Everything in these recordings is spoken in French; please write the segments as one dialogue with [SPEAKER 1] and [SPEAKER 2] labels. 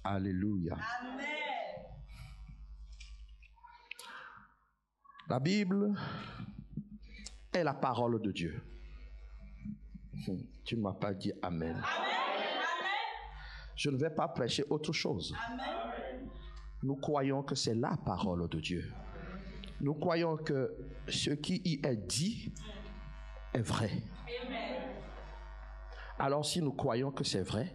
[SPEAKER 1] Alléluia.
[SPEAKER 2] Amen.
[SPEAKER 1] La Bible est la parole de Dieu. Tu ne m'as pas dit Amen.
[SPEAKER 2] Amen.
[SPEAKER 1] Je ne vais pas prêcher autre chose.
[SPEAKER 2] Amen.
[SPEAKER 1] Nous croyons que c'est la parole de Dieu. Nous croyons que ce qui y est dit est vrai.
[SPEAKER 2] Amen.
[SPEAKER 1] Alors si nous croyons que c'est vrai,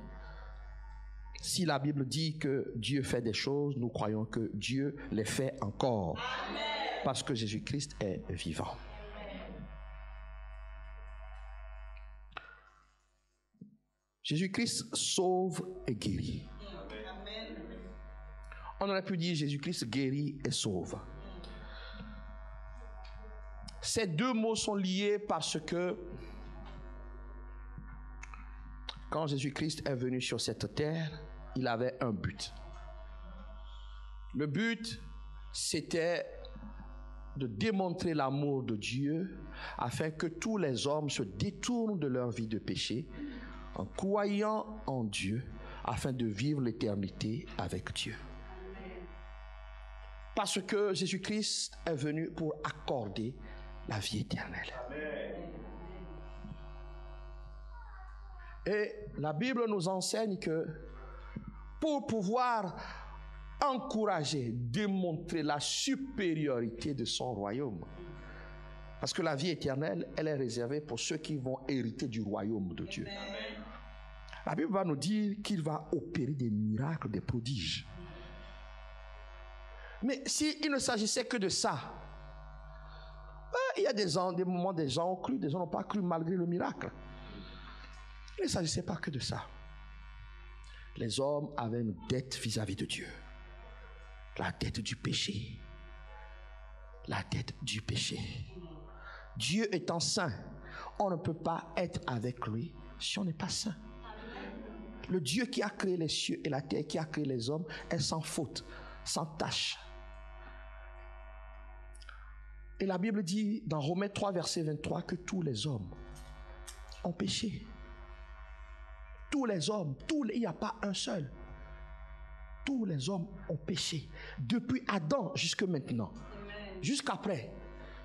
[SPEAKER 1] si la Bible dit que Dieu fait des choses, nous croyons que Dieu les fait encore.
[SPEAKER 2] Amen.
[SPEAKER 1] Parce que Jésus-Christ est vivant. Jésus-Christ sauve et guérit.
[SPEAKER 2] Amen.
[SPEAKER 1] On aurait pu dire Jésus-Christ guérit et sauve. Ces deux mots sont liés parce que quand Jésus-Christ est venu sur cette terre, il avait un but. Le but, c'était de démontrer l'amour de Dieu afin que tous les hommes se détournent de leur vie de péché en croyant en Dieu afin de vivre l'éternité avec Dieu. Parce que Jésus-Christ est venu pour accorder la vie éternelle. Et la Bible nous enseigne que pour pouvoir encourager, démontrer la supériorité de son royaume, parce que la vie éternelle, elle est réservée pour ceux qui vont hériter du royaume de Dieu. La Bible va nous dire qu'il va opérer des miracles, des prodiges. Mais s'il ne s'agissait que de ça, il y a des moments, des gens ont cru, des gens n'ont pas cru malgré le miracle. Il ne s'agissait pas que de ça. Les hommes avaient une dette vis-à-vis de Dieu. La dette du péché. La dette du péché. Dieu étant saint, on ne peut pas être avec lui si on n'est pas saint. Le Dieu qui a créé les cieux et la terre, qui a créé les hommes, est sans faute, sans tache. Et la Bible dit dans Romains 3, verset 23, que tous les hommes ont péché. Tous les hommes, il n'y a pas un seul. Tous les hommes ont péché. Depuis Adam jusqu'à maintenant. Jusqu'après.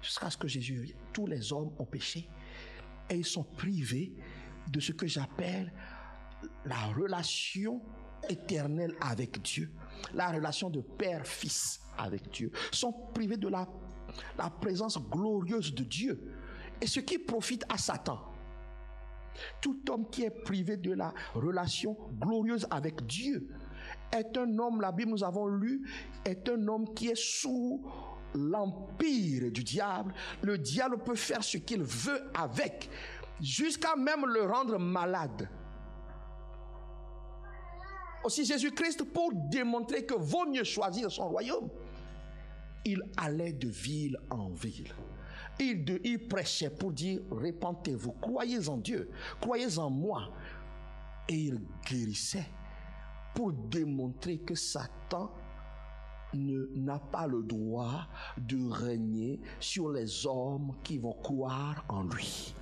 [SPEAKER 1] Jusqu'à ce que Jésus vienne. Tous les hommes ont péché. Et ils sont privés de ce que j'appelle la relation éternelle avec Dieu. La relation de père-fils avec Dieu. Ils sont privés de la présence glorieuse de Dieu. Et ce qui profite à Satan. Tout homme qui est privé de la relation glorieuse avec Dieu est un homme, la Bible nous avons lu, est un homme qui est sous l'empire du diable. Le diable peut faire ce qu'il veut avec, jusqu'à même le rendre malade. Aussi Jésus-Christ, pour démontrer que vaut mieux choisir son royaume, il allait de ville en ville. Il prêchait pour dire, répentez-vous, croyez en Dieu, croyez en moi. Et il guérissait pour démontrer que Satan n'a pas le droit de régner sur les hommes qui vont croire en lui.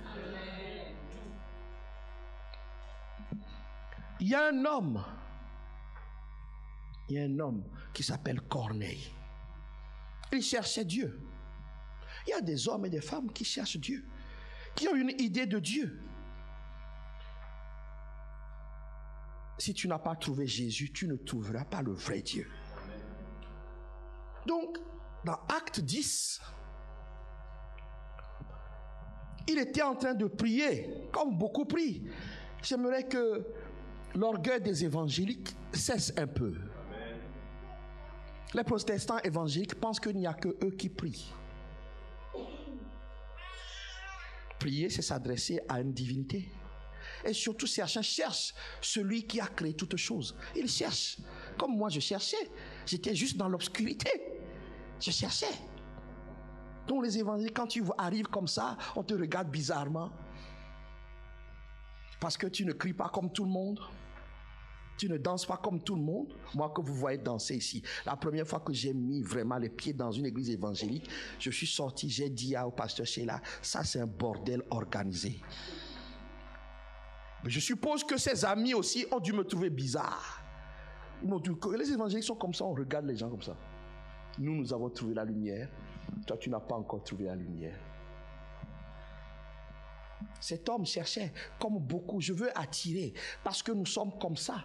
[SPEAKER 1] Il y a un homme qui s'appelle Corneille. Il cherchait Dieu. Il y a des hommes et des femmes qui cherchent Dieu, qui ont une idée de Dieu. Si tu n'as pas trouvé Jésus, tu ne trouveras pas le vrai Dieu. Donc, dans Acte 10, il était en train de prier, comme beaucoup prient. J'aimerais que l'orgueil des évangéliques cesse un peu. Les protestants évangéliques pensent qu'il n'y a que eux qui prient. Prier, c'est s'adresser à une divinité. Et surtout, certains cherchent celui qui a créé toutes choses. Ils cherchent. Comme moi, je cherchais. J'étais juste dans l'obscurité. Je cherchais. Donc les évangéliques, quand tu arrives comme ça, on te regarde bizarrement. Parce que tu ne cries pas comme tout le monde. Tu ne danses pas comme tout le monde. Moi que vous voyez danser ici, la première fois que j'ai mis vraiment les pieds dans une église évangélique, je suis sorti, j'ai dit au pasteur Sheila, ça c'est un bordel organisé. Mais je suppose que ses amis aussi ont dû me trouver bizarre. Les évangéliques sont comme ça, on regarde les gens comme ça. Nous avons trouvé la lumière. Toi, tu n'as pas encore trouvé la lumière. Cet homme cherchait, comme beaucoup, je veux attirer, parce que nous sommes comme ça.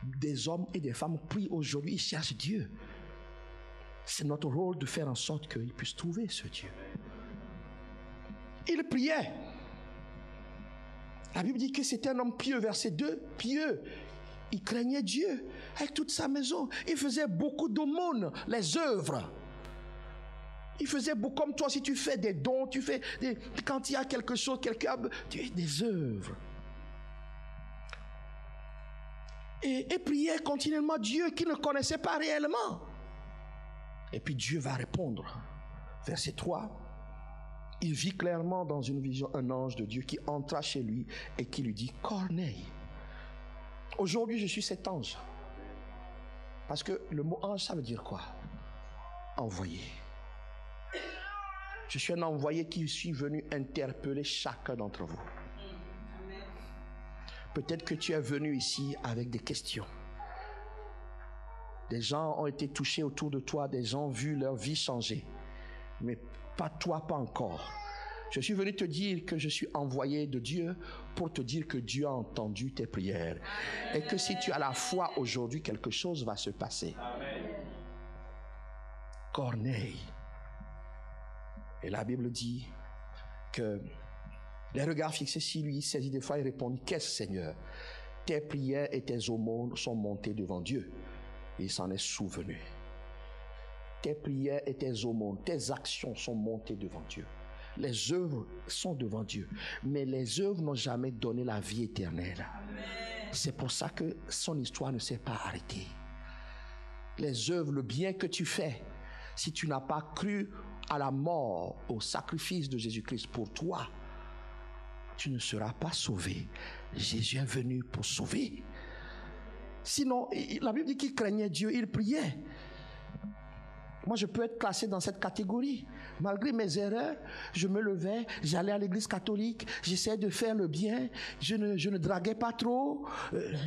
[SPEAKER 1] Des hommes et des femmes prient aujourd'hui, ils cherchent Dieu. C'est notre rôle de faire en sorte qu'ils puissent trouver ce Dieu. Il priait. La Bible dit que c'était un homme pieux, verset 2, pieux. Il craignait Dieu avec toute sa maison. Il faisait beaucoup d'aumônes, les œuvres. Il faisait beaucoup, comme toi, si tu fais des dons, tu fais quand il y a quelque chose, quelqu'un, tu fais des œuvres. Et priait continuellement Dieu qu'il ne connaissait pas réellement. Et puis Dieu va répondre. Verset 3. Il vit clairement dans une vision un ange de Dieu qui entra chez lui et qui lui dit: Corneille. Aujourd'hui, je suis cet ange. Parce que le mot ange, ça veut dire quoi? Envoyé. Je suis un envoyé qui suis venu interpeller chacun d'entre vous. Peut-être que tu es venu ici avec des questions. Des gens ont été touchés autour de toi, des gens ont vu leur vie changer. Mais pas toi, pas encore. Je suis venu te dire que je suis envoyé de Dieu pour te dire que Dieu a entendu tes prières. Et que si tu as la foi aujourd'hui, quelque chose va se passer. Amen. Corneille. Et la Bible dit que les regards fixés sur lui, saisis des fois, il répondit: Qu'est-ce, Seigneur? Tes prières et tes aumônes sont montées devant Dieu. Et il s'en est souvenu. Tes prières et tes aumônes, tes actions sont montées devant Dieu. Les œuvres sont devant Dieu. Mais les œuvres n'ont jamais donné la vie éternelle. Amen. C'est pour ça que son histoire ne s'est pas arrêtée. Les œuvres, le bien que tu fais, si tu n'as pas cru à la mort, au sacrifice de Jésus-Christ pour toi, tu ne seras pas sauvé. Jésus est venu pour sauver. Sinon, la Bible dit qu'il craignait Dieu, il priait. Moi, je peux être classé dans cette catégorie. Malgré mes erreurs, je me levais, j'allais à l'église catholique, j'essayais de faire le bien, je ne draguais pas trop,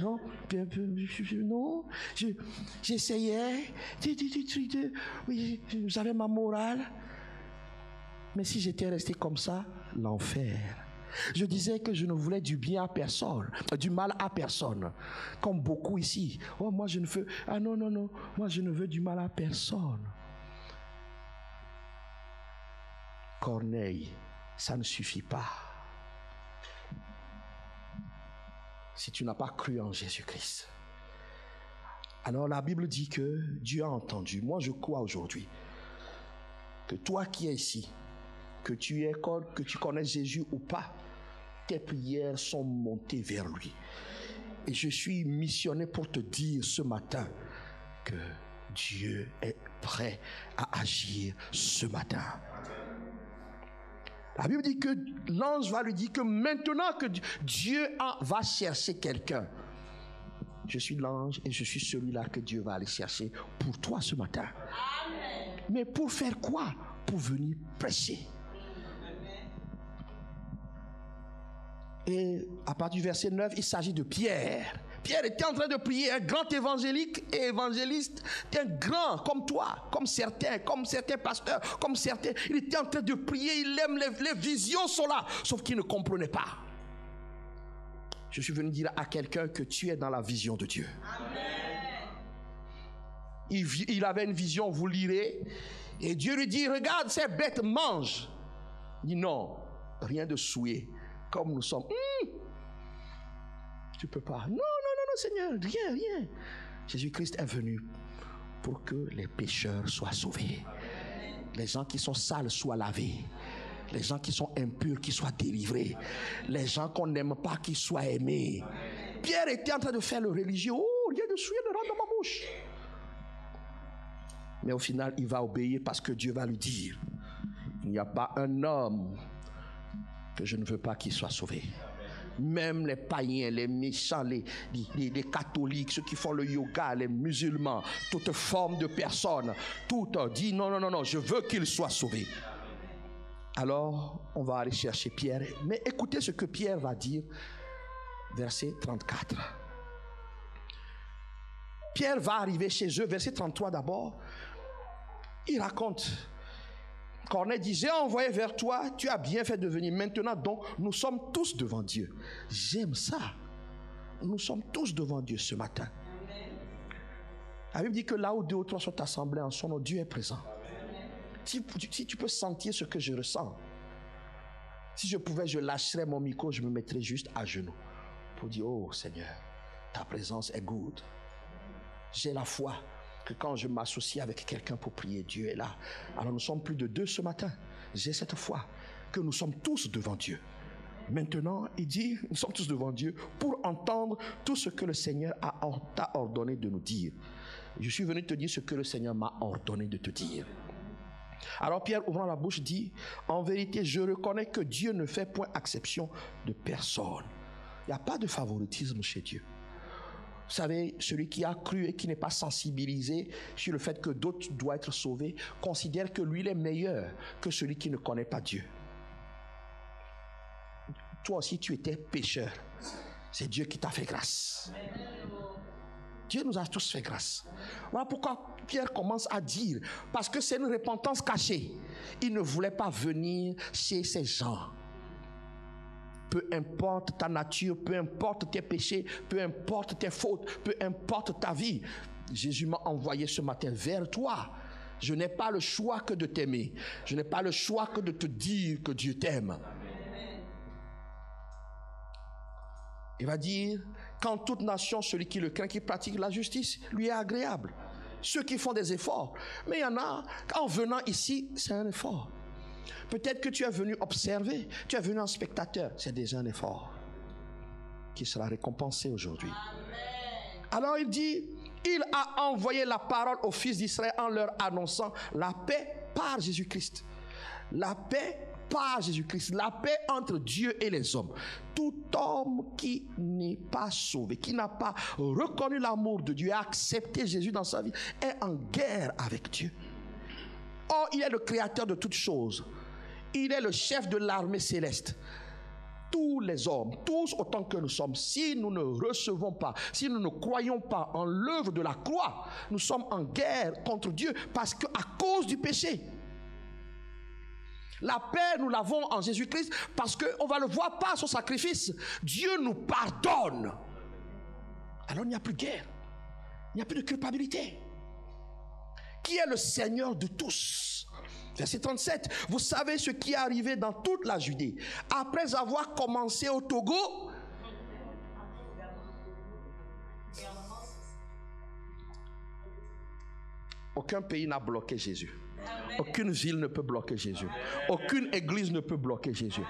[SPEAKER 1] non, j'essayais, oui, j'avais ma morale. Mais si j'étais resté comme ça, l'enfer. Je disais que je ne voulais du bien à personne, du mal à personne. Comme beaucoup ici. Oh, moi je ne veux... Ah non, moi je ne veux du mal à personne. Corneille, ça ne suffit pas. Si tu n'as pas cru en Jésus-Christ. Alors la Bible dit que Dieu a entendu. Moi je crois aujourd'hui que toi qui es ici, que tu connais Jésus ou pas, tes prières sont montées vers lui. Et je suis missionné pour te dire ce matin que Dieu est prêt à agir ce matin. La Bible dit que l'ange va lui dire que maintenant que Dieu va chercher quelqu'un, je suis l'ange et je suis celui-là que Dieu va aller chercher pour toi ce matin. Amen. Mais pour faire quoi? Pour venir prêcher. Et à partir du verset 9, il s'agit de Pierre. Pierre était en train de prier, un grand évangélique et évangéliste, un grand comme toi, comme certains pasteurs, comme certains. Il était en train de prier, il aime, les visions sont là, sauf qu'il ne comprenait pas. Je suis venu dire à quelqu'un que tu es dans la vision de Dieu. Amen. Il avait une vision, vous lirez, et Dieu lui dit: regarde, ces bêtes mangent. Il dit: non, rien de souillé. Comme nous sommes, tu peux pas. Non, Seigneur, rien. Jésus-Christ est venu pour que les pécheurs soient sauvés. Les gens qui sont sales soient lavés. Les gens qui sont impurs qui soient délivrés. Les gens qu'on n'aime pas qui soient aimés. Pierre était en train de faire le religieux. Oh, rien de souillé ne rentre dans ma bouche. Mais au final, il va obéir parce que Dieu va lui dire: il n'y a pas un homme que je ne veux pas qu'il soit sauvé. Même les païens, les méchants, les catholiques, ceux qui font le yoga, les musulmans, toute forme de personne, tout dit non, je veux qu'il soit sauvé. Alors, on va aller chercher Pierre. Mais écoutez ce que Pierre va dire, verset 34. Pierre va arriver chez eux, verset 33 d'abord. Il raconte. Corneille dit, j'ai envoyé vers toi, tu as bien fait de venir. Maintenant donc, nous sommes tous devant Dieu. J'aime ça. Nous sommes tous devant Dieu ce matin. La Bible dit que là où deux ou trois sont assemblés en son nom, Dieu est présent. Si tu peux sentir ce que je ressens, si je pouvais, je lâcherais mon micro, je me mettrais juste à genoux pour dire, oh Seigneur, ta présence est good. J'ai la foi que quand je m'associe avec quelqu'un pour prier, Dieu est là. Alors nous sommes plus de 2 ce matin. J'ai cette foi que nous sommes tous devant Dieu. Maintenant, il dit, nous sommes tous devant Dieu pour entendre tout ce que le Seigneur t'a ordonné de nous dire. Je suis venu te dire ce que le Seigneur m'a ordonné de te dire. Alors Pierre, ouvrant la bouche, dit, en vérité, je reconnais que Dieu ne fait point exception de personne. Il n'y a pas de favoritisme chez Dieu. Vous savez, celui qui a cru et qui n'est pas sensibilisé sur le fait que d'autres doivent être sauvés, considère que lui il est meilleur que celui qui ne connaît pas Dieu. Toi aussi, tu étais pécheur. C'est Dieu qui t'a fait grâce. Dieu nous a tous fait grâce. Voilà pourquoi Pierre commence à dire, parce que c'est une repentance cachée. Il ne voulait pas venir chez ces gens. Peu importe ta nature, peu importe tes péchés, peu importe tes fautes, peu importe ta vie, Jésus m'a envoyé ce matin vers toi. Je n'ai pas le choix que de t'aimer. Je n'ai pas le choix que de te dire que Dieu t'aime. Il va dire, qu'en toute nation, celui qui le craint, qui pratique la justice, lui est agréable. Ceux qui font des efforts. Mais il y en a, en venant ici, c'est un effort. Peut-être que tu es venu observer, tu es venu en spectateur, c'est déjà un effort qui sera récompensé aujourd'hui. Alors il dit, il a envoyé la parole aux fils d'Israël en leur annonçant la paix par Jésus-Christ. La paix par Jésus-Christ, la paix entre Dieu et les hommes. Tout homme qui n'est pas sauvé, qui n'a pas reconnu l'amour de Dieu, a accepté Jésus dans sa vie, est en guerre avec Dieu. Or, il est le créateur de toutes choses. Il est le chef de l'armée céleste. Tous les hommes, tous autant que nous sommes, si nous ne recevons pas, si nous ne croyons pas en l'œuvre de la croix, nous sommes en guerre contre Dieu parce qu'à cause du péché. La paix, nous l'avons en Jésus-Christ parce qu'on va le voir par son sacrifice. Dieu nous pardonne. Alors il n'y a plus de guerre. Il n'y a plus de culpabilité. Qui est le Seigneur de tous? Verset 37. Vous savez ce qui est arrivé dans toute la Judée. Après avoir commencé au Togo, aucun pays n'a bloqué Jésus. Aucune ville ne peut bloquer Jésus. Aucune église ne peut bloquer Jésus.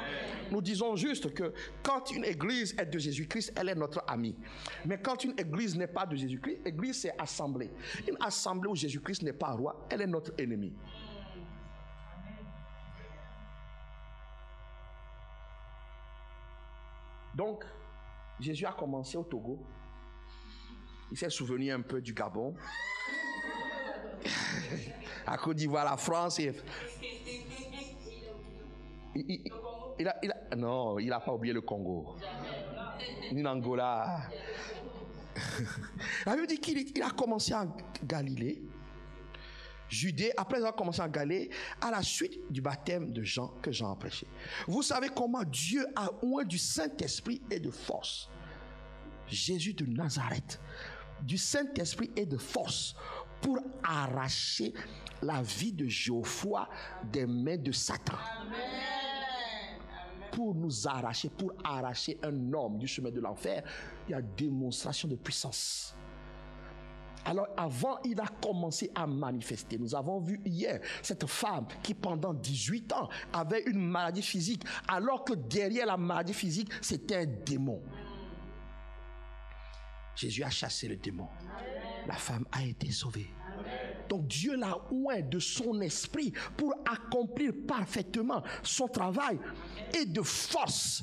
[SPEAKER 1] Nous disons juste que quand une église est de Jésus-Christ, elle est notre amie. Mais quand une église n'est pas de Jésus-Christ, l'église c'est assemblée. Une assemblée où Jésus-Christ n'est pas roi, elle est notre ennemi. Donc, Jésus a commencé au Togo. Il s'est souvenu un peu du Gabon. À Côte d'Ivoire, la France. Non, il n'a pas oublié le Congo. Ni l'Angola. La Bible dit qu'il a commencé en Galilée, Judée, après avoir commencé en Galilée, à la suite du baptême de Jean, que Jean a prêché. Vous savez comment Dieu a oint du Saint-Esprit et de force Jésus de Nazareth, du Saint-Esprit et de force, pour arracher la vie de Geoffroy des mains de Satan. Amen. Pour nous arracher, pour arracher un homme du chemin de l'enfer, il y a démonstration de puissance. Alors avant, il a commencé à manifester. Nous avons vu hier cette femme qui pendant 18 ans avait une maladie physique, alors que derrière la maladie physique, c'était un démon. Jésus a chassé le démon. La femme a été sauvée. Donc Dieu l'a oint de son esprit pour accomplir parfaitement son travail. Et de force,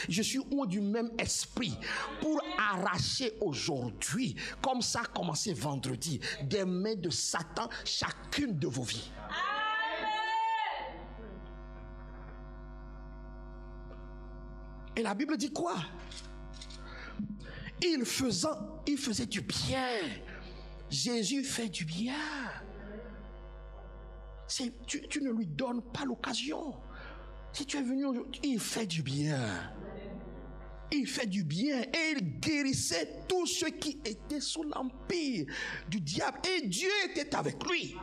[SPEAKER 1] je suis oint du même esprit pour arracher aujourd'hui, comme ça a commencé vendredi, des mains de Satan chacune de vos vies. Amen. Et la Bible dit quoi? Il faisait du bien. Jésus fait du bien. Tu ne lui donnes pas l'occasion. Si tu es venu aujourd'hui, il fait du bien. Il fait du bien et il guérissait tous ceux qui étaient sous l'empire du diable. Et Dieu était avec lui.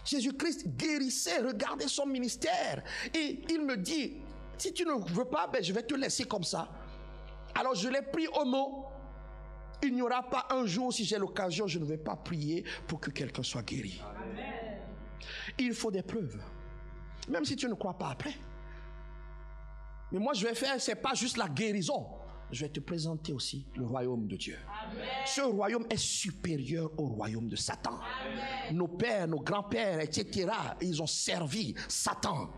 [SPEAKER 1] Jésus-Christ guérissait, regardez son ministère. Et il me dit, si tu ne veux pas, je vais te laisser comme ça. Alors je l'ai pris au mot. Il n'y aura pas un jour, si j'ai l'occasion, je ne vais pas prier pour que quelqu'un soit guéri. Amen. Il faut des preuves. Même si tu ne crois pas après. Mais moi je vais faire, c'est pas juste la guérison. Je vais te présenter aussi le royaume de Dieu. Amen. Ce royaume est supérieur au royaume de Satan. Amen. Nos pères, nos grands-pères, etc., ils ont servi Satan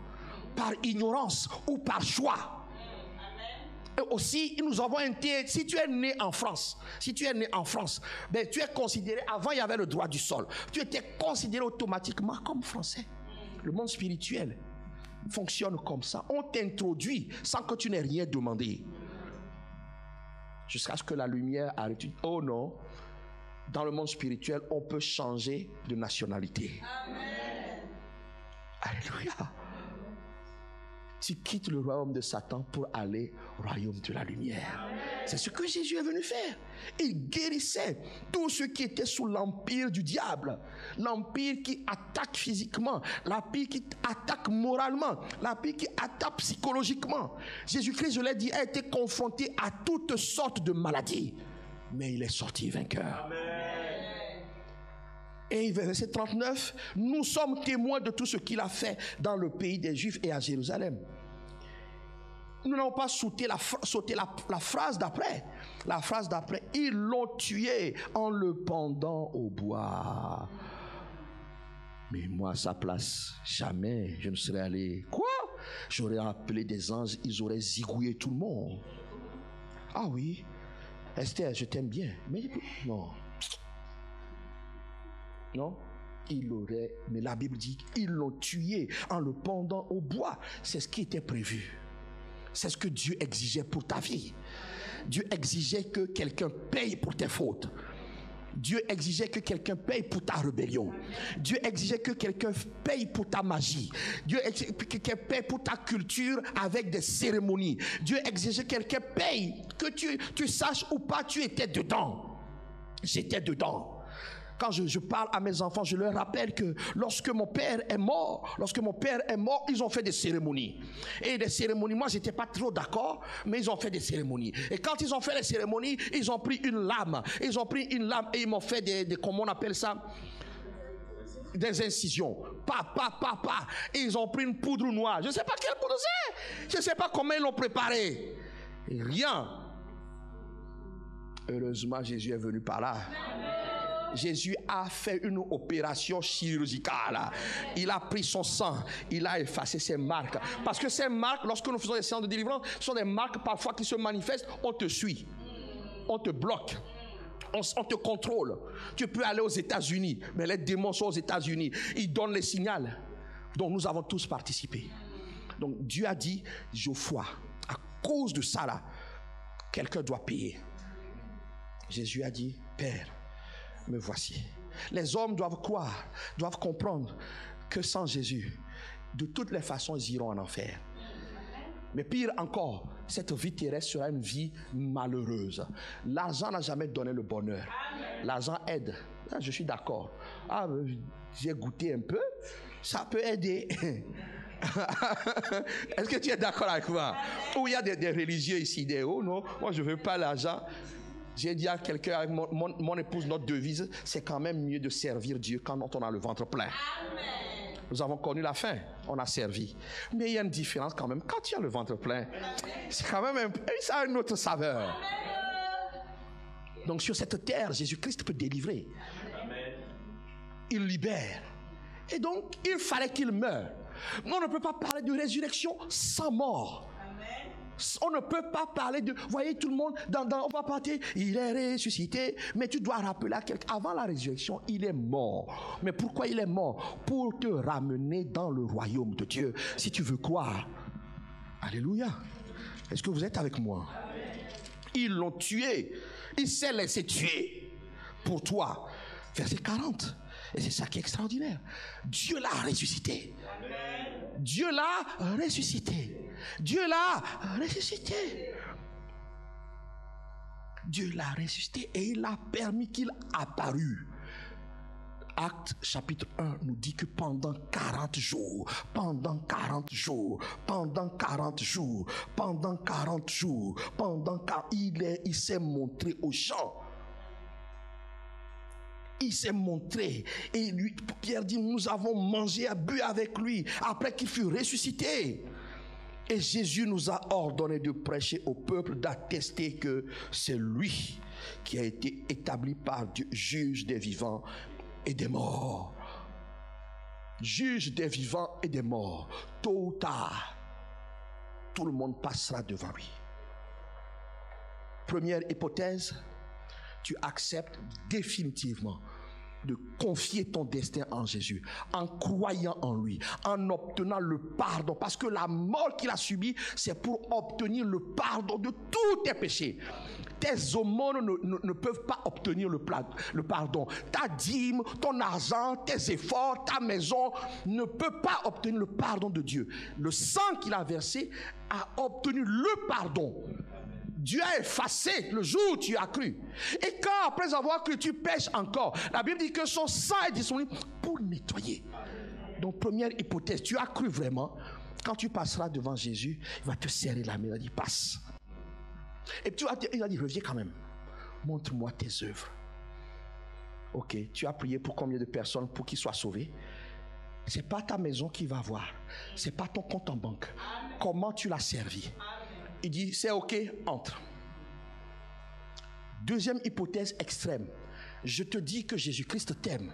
[SPEAKER 1] par ignorance ou par choix. Et aussi, nous avons été, si tu es né en France, tu es considéré, avant il y avait le droit du sol, tu étais considéré automatiquement comme français. Le monde spirituel fonctionne comme ça. On t'introduit sans que tu n'aies rien demandé. Jusqu'à ce que la lumière arrête. Oh non, dans le monde spirituel, on peut changer de nationalité. Amen. Alléluia. Tu quittes le royaume de Satan pour aller au royaume de la lumière. Amen. C'est ce que Jésus est venu faire. Il guérissait tous ceux qui étaient sous l'empire du diable. L'empire qui attaque physiquement, l'empire qui attaque moralement, l'empire qui attaque psychologiquement. Jésus-Christ, je l'ai dit, a été confronté à toutes sortes de maladies. Mais il est sorti vainqueur. Amen. Et verset 39, nous sommes témoins de tout ce qu'il a fait dans le pays des Juifs et à Jérusalem. Nous n'avons pas sauté la phrase d'après. La phrase d'après, ils l'ont tué en le pendant au bois. Mais moi, à sa place, jamais je ne serais allé. Quoi? J'aurais appelé des anges, ils auraient zigouillé tout le monde. Ah oui, Esther, je t'aime bien. Mais non. Non, il aurait, mais la Bible dit ils l'ont tué en le pendant au bois. C'est ce qui était prévu. C'est ce que Dieu exigeait pour ta vie. Dieu exigeait que quelqu'un paye pour tes fautes. Dieu exigeait que quelqu'un paye pour ta rébellion. Dieu exigeait que quelqu'un paye pour ta magie. Dieu exigeait que quelqu'un paye pour ta culture avec des cérémonies. Dieu exigeait que quelqu'un paye, que tu saches ou pas, tu étais dedans. J'étais dedans. Quand je parle à mes enfants, je leur rappelle que lorsque mon père est mort, ils ont fait des cérémonies. Et des cérémonies, moi, j'étais pas trop d'accord, mais ils ont fait des cérémonies. Et quand ils ont fait les cérémonies, ils ont pris une lame. Et ils m'ont fait comment on appelle ça? Des incisions. Et ils ont pris une poudre noire. Je ne sais pas quelle poudre c'est. Je ne sais pas comment ils l'ont préparé. Et rien. Heureusement, Jésus est venu par là. Jésus a fait une opération chirurgicale. Il a pris son sang, il a effacé ses marques. Parce que ces marques, lorsque nous faisons des séances de délivrance, sont des marques parfois qui se manifestent. On te suit, on te bloque, on te contrôle. Tu peux aller aux États-Unis, mais les démons sont aux États-Unis. Ils donnent les signaux. Donc nous avons tous participé. Donc Dieu a dit, Geoffroy, à cause de ça là, quelqu'un doit payer. Jésus a dit, Père, me voici. Les hommes doivent croire, doivent comprendre que sans Jésus, de toutes les façons, ils iront en enfer. Mais pire encore, cette vie terrestre sera une vie malheureuse. L'argent n'a jamais donné le bonheur. L'argent aide. Ah, je suis d'accord. Ah, j'ai goûté un peu. Ça peut aider. Est-ce que tu es d'accord avec moi? Ou il y a des religieux ici, non, moi je ne veux pas l'argent. J'ai dit à quelqu'un, avec mon épouse, notre devise, c'est quand même mieux de servir Dieu quand on a le ventre plein. Amen. Nous avons connu la faim, on a servi. Mais il y a une différence quand même. Quand tu as le ventre plein, c'est quand même ça a une autre saveur. Amen. Donc sur cette terre, Jésus-Christ peut délivrer. Amen. Il libère. Et donc, il fallait qu'il meure. Mais on ne peut pas parler de résurrection sans mort. On ne peut pas parler de... Voyez tout le monde, on va partir, il est ressuscité. Mais tu dois rappeler à quelqu'un, avant la résurrection, il est mort. Mais pourquoi il est mort? Pour te ramener dans le royaume de Dieu. Si tu veux croire. Alléluia. Est-ce que vous êtes avec moi? Ils l'ont tué. Il s'est laissé tuer pour toi. Verset 40. Et c'est ça qui est extraordinaire. Dieu l'a ressuscité. Dieu l'a ressuscité. Dieu l'a ressuscité. Dieu l'a ressuscité et il a permis qu'il apparût. Acte chapitre 1 nous dit que pendant 40 jours, pendant 40 jours, il s'est montré aux gens. Il s'est montré et lui, Pierre dit, nous avons mangé et bu avec lui après qu'il fut ressuscité. Et Jésus nous a ordonné de prêcher au peuple, d'attester que c'est lui qui a été établi par Dieu, juge des vivants et des morts. Juge des vivants et des morts. Tôt ou tard, tout le monde passera devant lui. Première hypothèse, tu acceptes définitivement de confier ton destin en Jésus, en croyant en lui, en obtenant le pardon, parce que la mort qu'il a subie, c'est pour obtenir le pardon de tous tes péchés. Tes aumônes ne peuvent pas obtenir le pardon. Ta dîme, ton argent, tes efforts, ta maison ne peut pas obtenir le pardon de Dieu. Le sang qu'il a versé a obtenu le pardon. Dieu a effacé le jour où tu as cru. Et quand après avoir cru, tu pèches encore, la Bible dit que son sang est disponible pour nettoyer. Donc première hypothèse, tu as cru vraiment. Quand tu passeras devant Jésus, il va te serrer la main, il va dire passe. Et puis il va dire reviens quand même. Montre-moi tes œuvres. Ok, tu as prié pour combien de personnes pour qu'ils soient sauvés? C'est pas ta maison qui va voir. C'est pas ton compte en banque. Comment tu l'as servi? Il dit, c'est ok, entre. Deuxième hypothèse extrême. Je te dis que Jésus-Christ t'aime,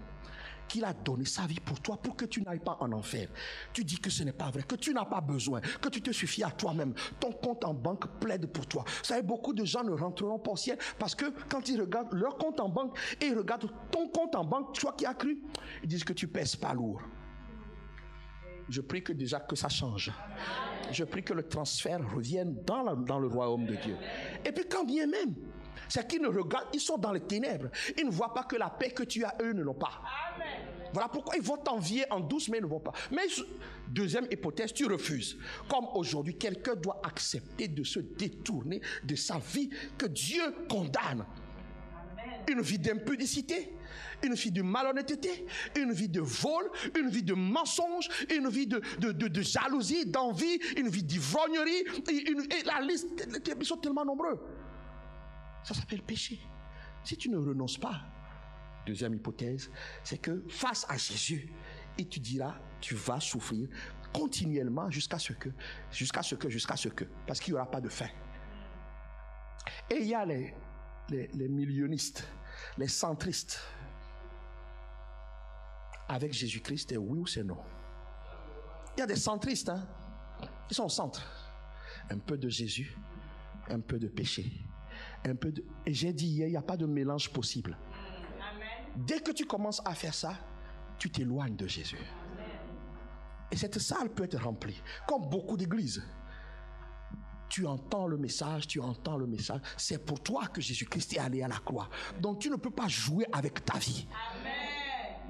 [SPEAKER 1] qu'il a donné sa vie pour toi, pour que tu n'ailles pas en enfer. Tu dis que ce n'est pas vrai, que tu n'as pas besoin, que tu te suffis à toi-même. Ton compte en banque plaide pour toi. Vous savez, beaucoup de gens ne rentreront pas au ciel parce que quand ils regardent leur compte en banque et ils regardent ton compte en banque, toi qui as cru, ils disent que tu pèses pas lourd. Je prie que déjà que ça change. Je prie que le transfert revienne dans le royaume de Dieu. Et puis quand bien même, c'est qu'ils ne regardent, ils sont dans les ténèbres. Ils ne voient pas que la paix que tu as, eux ne l'ont pas. Amen. Voilà pourquoi ils vont t'envier en douce, mais ils ne vont pas. Mais deuxième hypothèse, tu refuses. Comme aujourd'hui, quelqu'un doit accepter de se détourner de sa vie que Dieu condamne. Amen. Une vie d'impudicité, une vie de malhonnêteté, une vie de vol, une vie de mensonge, une vie de jalousie, d'envie, une vie d'ivrognerie, et la liste, ils sont tellement nombreux. Ça s'appelle péché. Si tu ne renonces pas, deuxième hypothèse, c'est que face à Jésus, et tu diras, tu vas souffrir continuellement jusqu'à ce que, parce qu'il n'y aura pas de fin. Et il y a les millionnistes, les centristes. Avec Jésus-Christ, c'est oui ou c'est non. Il y a des centristes, hein? Ils sont au centre. Un peu de Jésus, un peu de péché. Et j'ai dit hier, il n'y a pas de mélange possible. Amen. Dès que tu commences à faire ça, tu t'éloignes de Jésus. Amen. Et cette salle peut être remplie, comme beaucoup d'églises. Tu entends le message. C'est pour toi que Jésus-Christ est allé à la croix. Donc tu ne peux pas jouer avec ta vie. Amen.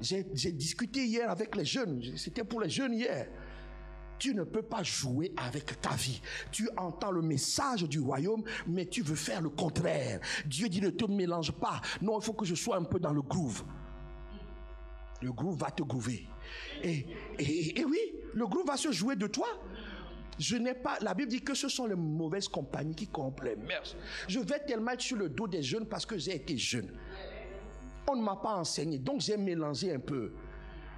[SPEAKER 1] J'ai discuté hier avec les jeunes. C'était pour les jeunes hier. Tu ne peux pas jouer avec ta vie. Tu entends le message du royaume, mais tu veux faire le contraire. Dieu dit ne te mélange pas. Non, il faut que je sois un peu dans le groove. Le groove va te groover. Et oui, le groove va se jouer de toi. La Bible dit que ce sont les mauvaises compagnies qui corrompent les mœurs. Je vais tellement être sur le dos des jeunes parce que j'ai été jeune. On ne m'a pas enseigné, donc j'ai mélangé un peu.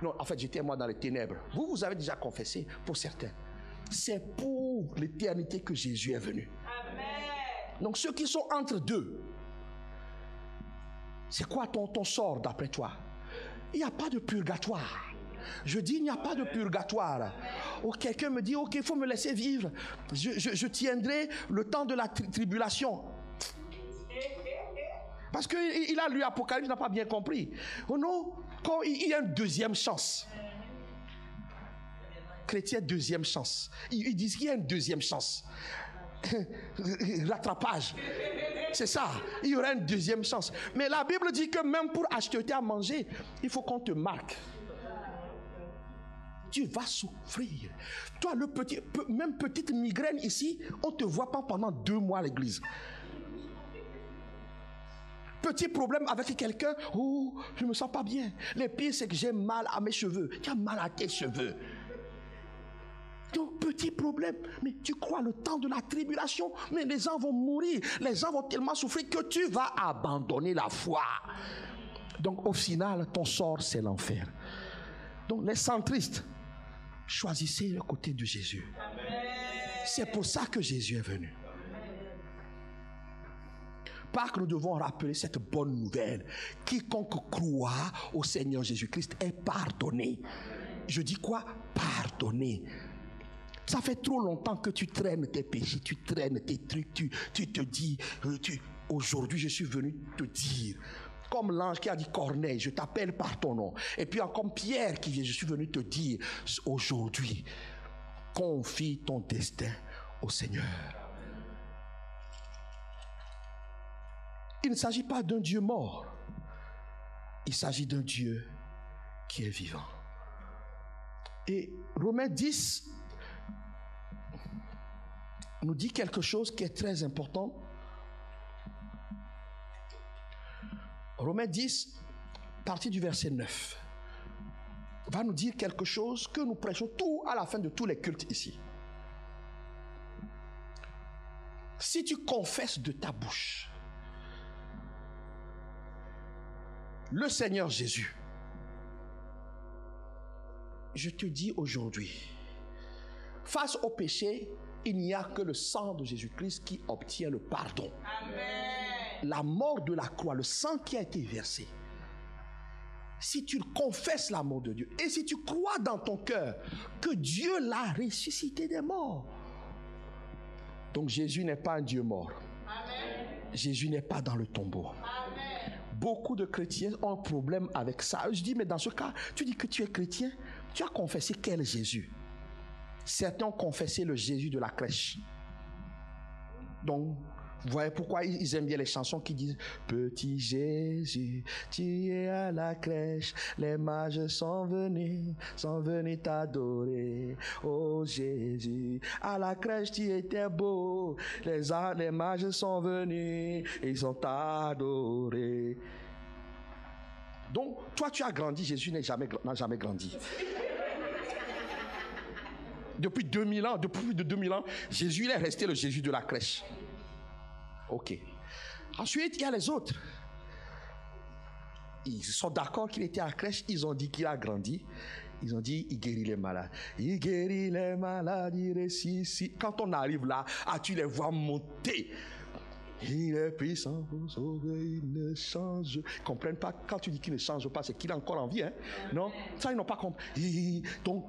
[SPEAKER 1] Non, en fait, j'étais moi dans les ténèbres. Vous avez déjà confessé, pour certains. C'est pour l'éternité que Jésus est venu. Amen. Donc ceux qui sont entre deux, c'est quoi ton sort d'après toi? Il n'y a pas de purgatoire. Je dis, il n'y a pas de purgatoire. Oh, quelqu'un me dit, ok, il faut me laisser vivre. Je tiendrai le temps de la tribulation. Parce qu'il a lu Apocalypse, il n'a pas bien compris. Oh non, quand il y a une deuxième chance. Chrétien, deuxième chance. Ils disent qu'il y a une deuxième chance. Rattrapage. C'est ça. Il y aura une deuxième chance. Mais la Bible dit que même pour acheter à manger, il faut qu'on te marque. Tu vas souffrir. Toi, même petite migraine ici, on ne te voit pas pendant 2 mois à l'église. Petit problème avec quelqu'un, oh, je ne me sens pas bien. Le pire, c'est que j'ai mal à mes cheveux. Tu as mal à tes cheveux. Donc, petit problème. Mais tu crois le temps de la tribulation, mais les gens vont mourir. Les gens vont tellement souffrir que tu vas abandonner la foi. Donc, au final, ton sort, c'est l'enfer. Donc, les centristes, choisissez le côté de Jésus. C'est pour ça que Jésus est venu. Pâques, nous devons rappeler cette bonne nouvelle. Quiconque croit au Seigneur Jésus-Christ est pardonné. Je dis quoi? Pardonné. Ça fait trop longtemps que tu traînes tes péchés, tu traînes tes trucs, tu te dis, aujourd'hui je suis venu te dire, comme l'ange qui a dit Corneille, je t'appelle par ton nom. Et puis comme Pierre qui vient, je suis venu te dire, aujourd'hui, confie ton destin au Seigneur. Il ne s'agit pas d'un Dieu mort. Il s'agit d'un Dieu qui est vivant. Et Romains 10 nous dit quelque chose qui est très important. Romains 10, partie du verset 9, va nous dire quelque chose que nous prêchons tout à la fin de tous les cultes ici. Si tu confesses de ta bouche le Seigneur Jésus, je te dis aujourd'hui, face au péché, il n'y a que le sang de Jésus-Christ qui obtient le pardon.
[SPEAKER 2] Amen.
[SPEAKER 1] La mort de la croix, le sang qui a été versé. Si tu confesses l'amour de Dieu et si tu crois dans ton cœur que Dieu l'a ressuscité des morts. Donc Jésus n'est pas un Dieu mort.
[SPEAKER 2] Amen.
[SPEAKER 1] Jésus n'est pas dans le tombeau.
[SPEAKER 2] Amen.
[SPEAKER 1] Beaucoup de chrétiens ont un problème avec ça. Je dis, mais dans ce cas, tu dis que tu es chrétien, tu as confessé quel Jésus? Certains ont confessé le Jésus de la crèche. Donc, vous voyez pourquoi ils aiment bien les chansons qui disent « Petit Jésus, tu es à la crèche, les mages sont venus t'adorer. Oh Jésus, à la crèche tu étais beau, les mages sont venus, ils sont adorés. » Donc, toi tu as grandi, Jésus n'a jamais grandi. Depuis 2000 ans, depuis plus de 2000 ans, Jésus il est resté le Jésus de la crèche. Ok. Ensuite, il y a les autres. Ils sont d'accord qu'il était à la crèche. Ils ont dit qu'il a grandi. Ils ont dit, il guérit les malades. Il guérit les malades, il ressuscite. Quand on arrive là, tu les vois monter. Il est puissant pour sauver, il ne change. Ils ne comprennent pas. Quand tu dis qu'il ne change pas, c'est qu'il est encore en vie. Hein? Non? Ça, ils n'ont pas compris. Donc,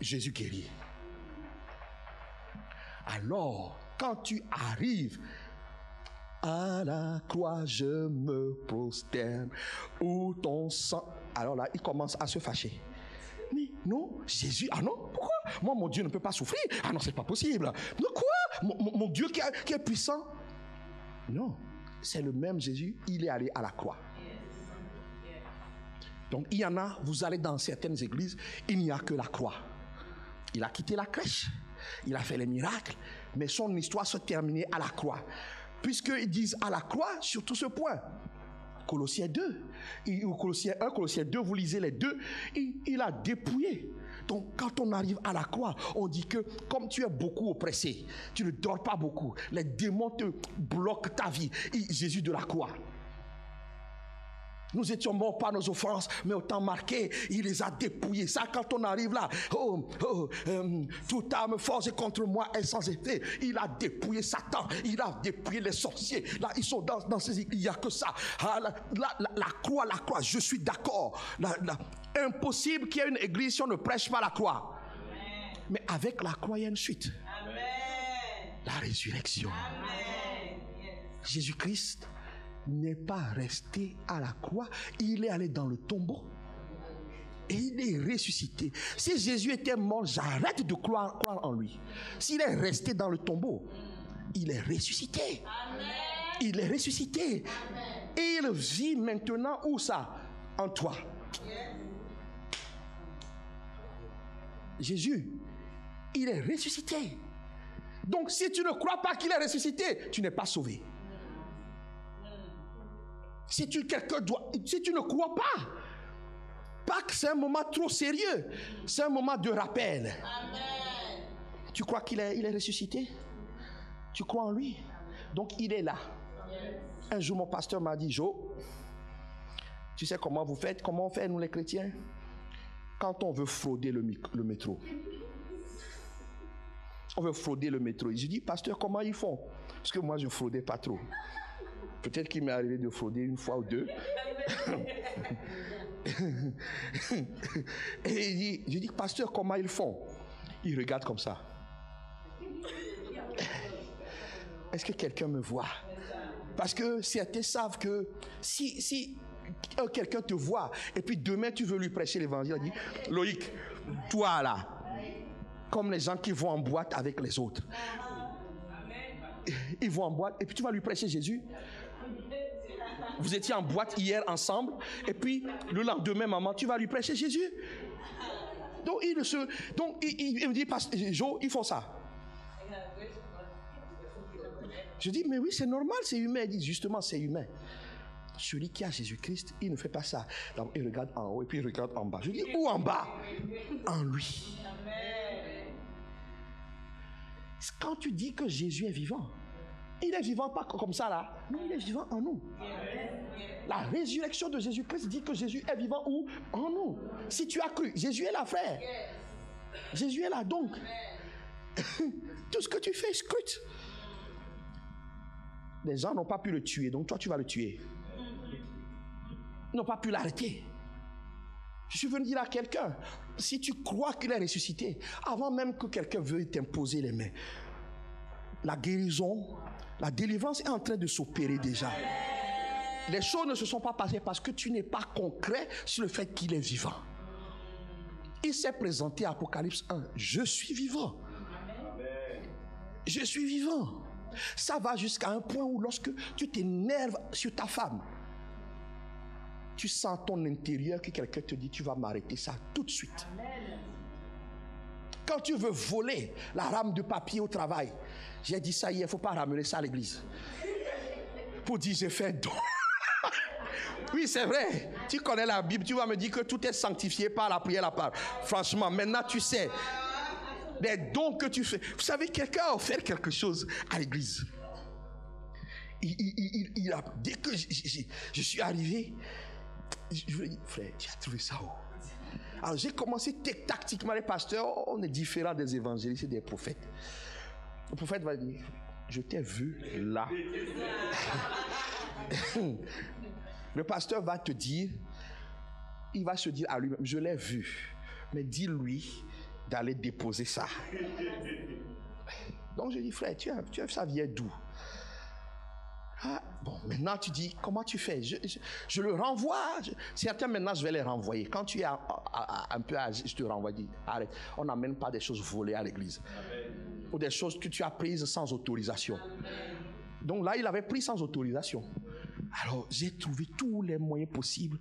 [SPEAKER 1] Jésus guérit. Alors, quand tu arrives à la croix, je me prosterne, où ton sang... Alors là, il commence à se fâcher. Mais non, Jésus, ah non, pourquoi? Moi, mon Dieu ne peut pas souffrir. Ah non, c'est pas possible. Mais quoi? Mon Dieu qui est puissant? Non, c'est le même Jésus, il est allé à la croix. Donc, il y en a, vous allez dans certaines églises, il n'y a que la croix. Il a quitté la crèche. Il a fait les miracles, mais son histoire se terminait à la croix. Puisqu'ils disent à la croix, surtout ce point. Colossiens 2, ou Colossiens 1, Colossiens 2, vous lisez les deux, il a dépouillé. Donc quand on arrive à la croix, on dit que comme tu es beaucoup oppressé, tu ne dors pas beaucoup, les démons te bloquent ta vie. Jésus de la croix. Nous étions morts par nos offenses, mais au temps marqué, il les a dépouillés. Ça, quand on arrive là, toute arme forgée contre moi est sans effet. Il a dépouillé Satan, il a dépouillé les sorciers. Là, ils sont dans ces... Il n'y a que ça. Ah, la croix, je suis d'accord. Impossible qu'il y ait une église si on ne prêche pas la croix. Amen. Mais avec la croix, il y a une suite.
[SPEAKER 2] Amen.
[SPEAKER 1] La résurrection.
[SPEAKER 2] Amen.
[SPEAKER 1] Jésus-Christ n'est pas resté à la croix, il est allé dans le tombeau et il est ressuscité. Si Jésus était mort, j'arrête de croire en lui. S'il est resté dans le tombeau, il est ressuscité.
[SPEAKER 2] Amen.
[SPEAKER 1] Il est ressuscité. Et il vit maintenant où ça? En toi. Jésus, il est ressuscité. Donc si tu ne crois pas qu'il est ressuscité, tu n'es pas sauvé. Si tu ne crois pas, Pâques, c'est un moment trop sérieux. C'est un moment de rappel. Amen. Tu crois qu'il est ressuscité? Tu crois en lui? Donc il est là. Un jour, mon pasteur m'a dit, Jo, tu sais comment vous faites? Comment on fait, nous les chrétiens? Quand on veut frauder le métro. On veut frauder le métro. J'ai dit, pasteur, comment ils font? Parce que moi, je ne fraudais pas trop. Peut-être qu'il m'est arrivé de frauder une fois ou deux. Et je dis, pasteur, comment ils font? Ils regardent comme ça. Est-ce que quelqu'un me voit? Parce que certains savent que si quelqu'un te voit et puis demain tu veux lui prêcher l'évangile, il dit, Loïc, toi là, comme les gens qui vont en boîte avec les autres. Ils vont en boîte et puis tu vas lui prêcher Jésus. Vous étiez en boîte hier ensemble et puis le lendemain, maman, tu vas lui prêcher Jésus. Donc il me dit, Jo, ils font ça. Je dis, mais oui, c'est normal, c'est humain. Il dit, justement, c'est humain. Celui qui a Jésus-Christ, il ne fait pas ça. Donc, il regarde en haut et puis il regarde en bas. Je dis, où en bas? En lui. Quand tu dis que Jésus est vivant, il est vivant pas comme ça là. Non, il est vivant en nous. La résurrection de Jésus-Christ dit que Jésus est vivant où? En nous. Si tu as cru, Jésus est là, frère. Jésus est là, donc. Tout ce que tu fais, scrute. Les gens n'ont pas pu le tuer, donc toi tu vas le tuer. Ils n'ont pas pu l'arrêter. Je suis venu dire à quelqu'un, si tu crois qu'il est ressuscité, avant même que quelqu'un veuille t'imposer les mains, la guérison, la délivrance est en train de s'opérer déjà. Les choses ne se sont pas passées parce que tu n'es pas concret sur le fait qu'il est vivant. Il s'est présenté à Apocalypse 1, je suis vivant. Je suis vivant. Ça va jusqu'à un point où lorsque tu t'énerves sur ta femme, tu sens ton intérieur que quelqu'un te dit, tu vas m'arrêter ça tout de suite. Amen. Quand tu veux voler la rame de papier au travail, j'ai dit ça hier, il ne faut pas ramener ça à l'église. Pour dire, j'ai fait un don. Oui, c'est vrai. Tu connais la Bible, tu vas me dire que tout est sanctifié par la prière, la parole. Franchement, maintenant tu sais. Des dons que tu fais. Vous savez, quelqu'un a offert quelque chose à l'église. Dès que je suis arrivé, je lui ai dit, frère, tu as trouvé ça où? Alors j'ai commencé tactiquement, les pasteurs, on est différents des évangélistes et des prophètes. Le prophète va dire, je t'ai vu là. Le pasteur va te dire, il va se dire à lui-même, je l'ai vu, mais dis-lui d'aller déposer ça. Donc je dis, frère, tu as ça vient d'où? Ah, bon, maintenant tu dis, comment tu fais? Je le renvoie. Certains maintenant je vais les renvoyer. Quand tu es un peu âgé, je te renvoie, dis, arrête, on n'amène pas des choses volées à l'église. Amen. Ou des choses que tu as prises sans autorisation. Amen. Donc là, il avait pris sans autorisation. Alors j'ai trouvé tous les moyens possibles.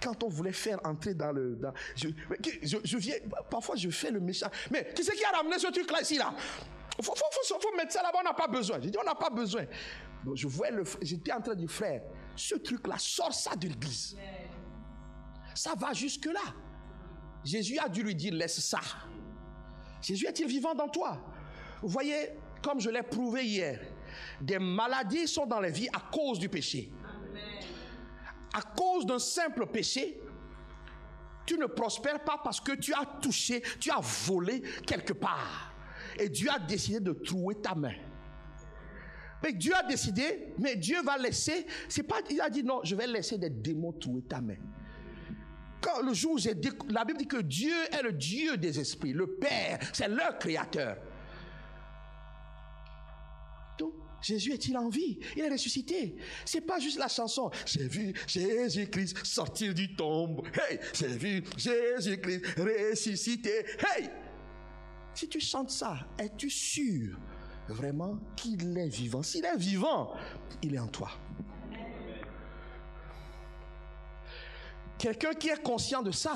[SPEAKER 1] Quand on voulait faire entrer dans le... je viens, parfois je fais le méchant. Mais qui c'est qui a ramené ce truc-là ici là? Faut mettre ça là-bas, on n'a pas besoin. J'ai dit, on n'a pas besoin. Donc j'étais en train de dire, frère, ce truc-là, sors ça de l'église. Ça va jusque-là. Jésus a dû lui dire, laisse ça. Jésus est-il vivant dans toi? Vous voyez, comme je l'ai prouvé hier, des maladies sont dans les vies à cause du péché. À cause d'un simple péché, tu ne prospères pas parce que tu as touché, tu as volé quelque part. Et Dieu a décidé de trouer ta main. Mais Dieu a décidé, mais Dieu va laisser, c'est pas, il a dit non, je vais laisser des démons trouer ta main. Quand le jour où la Bible dit que Dieu est le Dieu des esprits, le Père, c'est leur créateur. Donc, Jésus est-il en vie? Il est ressuscité. C'est pas juste la chanson. J'ai vu Jésus-Christ sortir du tombe. Hey, j'ai vu Jésus-Christ ressuscité. Hey! Si tu chantes ça, es-tu sûr vraiment qu'il est vivant. S'il est vivant, il est en toi. Quelqu'un qui est conscient de ça,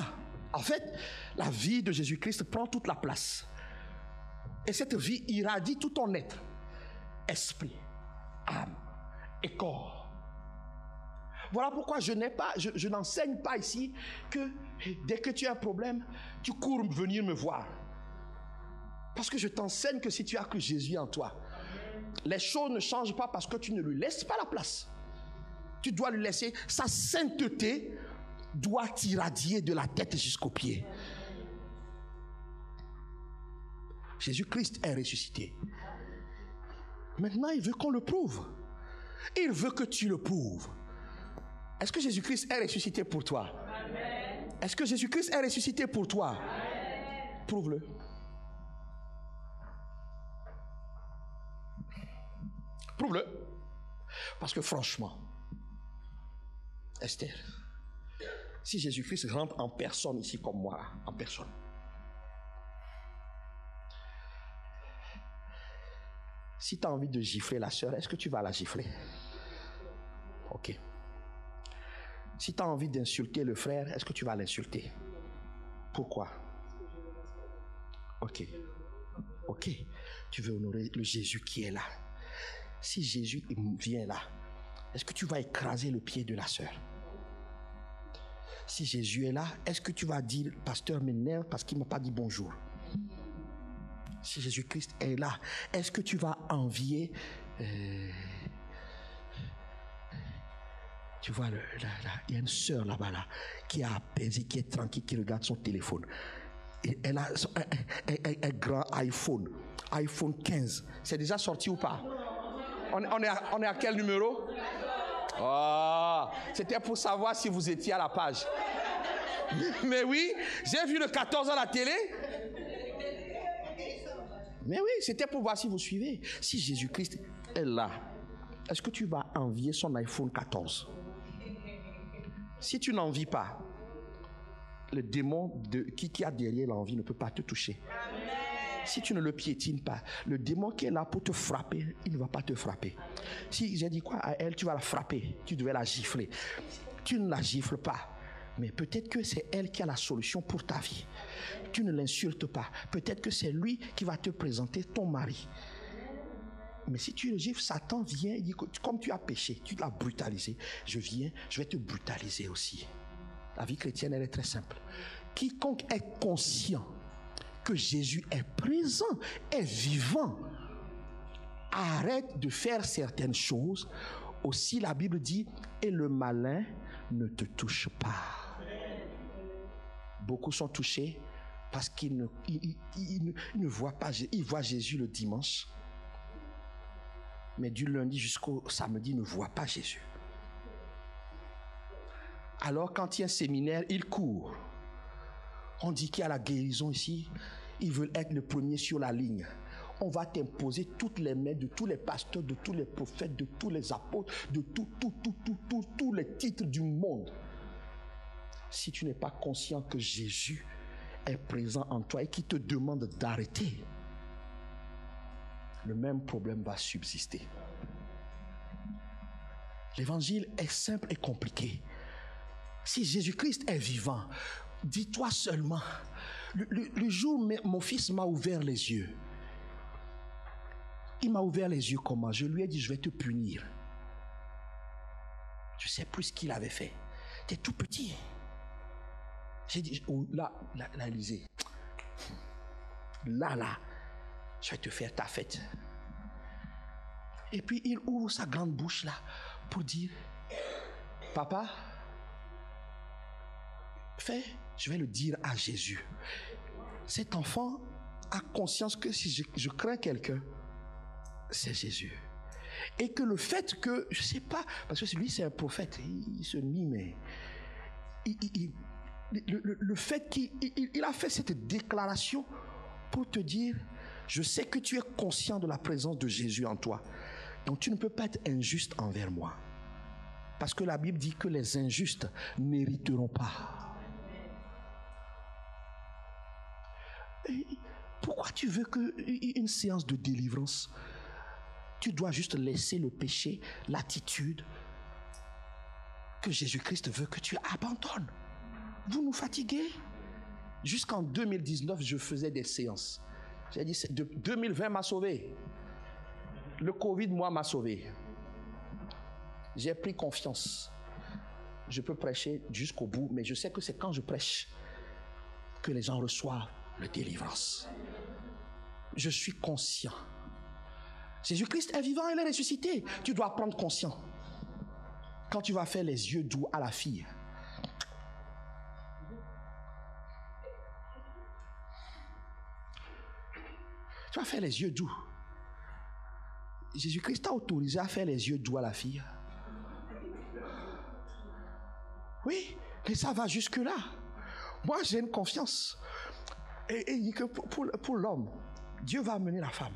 [SPEAKER 1] en fait, la vie de Jésus-Christ prend toute la place. Et cette vie irradie tout ton être. Esprit, âme et corps. Voilà pourquoi je n'enseigne pas ici que dès que tu as un problème, tu cours venir me voir. Parce que je t'enseigne que si tu as que Jésus en toi, les choses ne changent pas parce que tu ne lui laisses pas la place. Tu dois lui laisser. Sa sainteté doit t'irradier de la tête jusqu'aux pieds. Jésus-Christ est ressuscité. Maintenant, il veut qu'on le prouve. Il veut que tu le prouves. Est-ce que Jésus-Christ est ressuscité pour toi? Amen. Est-ce que Jésus-Christ est ressuscité pour toi? Amen. Prouve-le. Prouve-le. Parce que franchement, Esther, si Jésus-Christ rentre en personne ici comme moi, en personne, si tu as envie de gifler la sœur, est-ce que tu vas la gifler? Ok. Si tu as envie d'insulter le frère, est-ce que tu vas l'insulter? Pourquoi? Ok. Ok. Tu veux honorer le Jésus qui est là. Si Jésus vient là, est-ce que tu vas écraser le pied de la sœur? Si Jésus est là, est-ce que tu vas dire, pasteur m'énerve parce qu'il ne m'a pas dit bonjour? Si Jésus-Christ est là, est-ce que tu vas envier tu vois, il y a une sœur là-bas là, qui a apaisé, qui est tranquille, qui regarde son téléphone. Et elle a un grand iPhone 15. C'est déjà sorti ou pas? On est à quel numéro? Oh, c'était pour savoir si vous étiez à la page. Mais oui, j'ai vu le 14 à la télé. Mais oui, c'était pour voir si vous suivez. Si Jésus-Christ est là, est-ce que tu vas envier son iPhone 14? Si tu n'envies pas, le démon qui a derrière l'envie ne peut pas te toucher. Amen. Si tu ne le piétines pas, le démon qui est là pour te frapper, il ne va pas te frapper. Si j'ai dit quoi à elle, tu vas la frapper, tu devais la gifler. Tu ne la gifles pas, mais peut-être que c'est elle qui a la solution pour ta vie. Tu ne l'insultes pas, peut-être que c'est lui qui va te présenter ton mari. Mais si tu le gifles, Satan vient, il dit, comme tu as péché, tu l'as brutalisé, je vais te brutaliser aussi. La vie chrétienne, elle est très simple. Quiconque est conscient que Jésus est présent, est vivant, arrête de faire certaines choses. Aussi, la Bible dit, et le malin ne te touche pas. Beaucoup sont touchés parce qu'ils ne voient pas, ils voient Jésus le dimanche. Mais du lundi jusqu'au samedi, ne voit pas Jésus. Alors, quand il y a un séminaire, il court. On dit qu'il y a la guérison ici. Ils veulent être le premier sur la ligne. On va t'imposer toutes les mains de tous les pasteurs, de tous les prophètes, de tous les apôtres, de tous les titres du monde. Si tu n'es pas conscient que Jésus est présent en toi et qui te demande d'arrêter, le même problème va subsister. L'évangile est simple et compliqué. Si Jésus-Christ est vivant, dis-toi seulement, le jour où mon fils m'a ouvert les yeux, il m'a ouvert les yeux comment? Je lui ai dit, je vais te punir. Je ne sais plus ce qu'il avait fait. Tu es tout petit. J'ai dit, oh, là, Élysée, là, je vais te faire ta fête. Et puis il ouvre sa grande bouche là pour dire, papa, je vais le dire à Jésus. Cet enfant a conscience que si je crains quelqu'un, c'est Jésus. Et que le fait que, je ne sais pas, parce que lui c'est un prophète, il se nie, mais le fait qu'il a fait cette déclaration pour te dire, je sais que tu es conscient de la présence de Jésus en toi. Donc tu ne peux pas être injuste envers moi. Parce que la Bible dit que les injustes n'hériteront pas. Et pourquoi tu veux qu'une séance de délivrance Tu dois juste laisser le péché, l'attitude que Jésus-Christ veut que tu abandonnes. Vous nous fatiguez. Jusqu'en 2019, je faisais des séances. J'ai dit, 2020 m'a sauvé. Le Covid, moi, m'a sauvé. J'ai pris confiance. Je peux prêcher jusqu'au bout, mais je sais que c'est quand je prêche que les gens reçoivent la délivrance. Je suis conscient. Jésus-Christ est vivant, il est ressuscité. Tu dois prendre conscience. Quand tu vas faire les yeux doux à la fille, tu vas faire les yeux doux. Jésus-Christ t'a autorisé à faire les yeux doux à la fille. Oui, et ça va jusque-là. Moi, j'ai une confiance. Et il dit que pour l'homme, Dieu va amener la femme.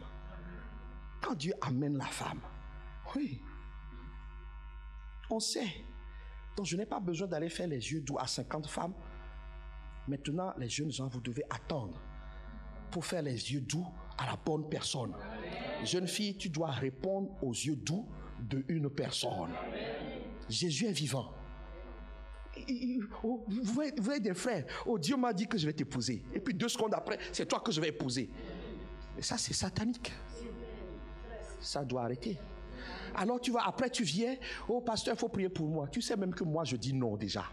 [SPEAKER 1] Quand Dieu amène la femme, oui, on sait. Donc, je n'ai pas besoin d'aller faire les yeux doux à 50 femmes. Maintenant, les jeunes gens, vous devez attendre pour faire les yeux doux à la bonne personne. Jeune fille, tu dois répondre aux yeux doux d'une personne. Jésus est vivant. Vous êtes des frères. Oh, Dieu m'a dit que je vais t'épouser. Et puis 2 secondes après, c'est toi que je vais épouser. Et ça, c'est satanique. Ça doit arrêter. Alors après tu viens, oh pasteur, il faut prier pour moi. Tu sais même que moi je dis non déjà.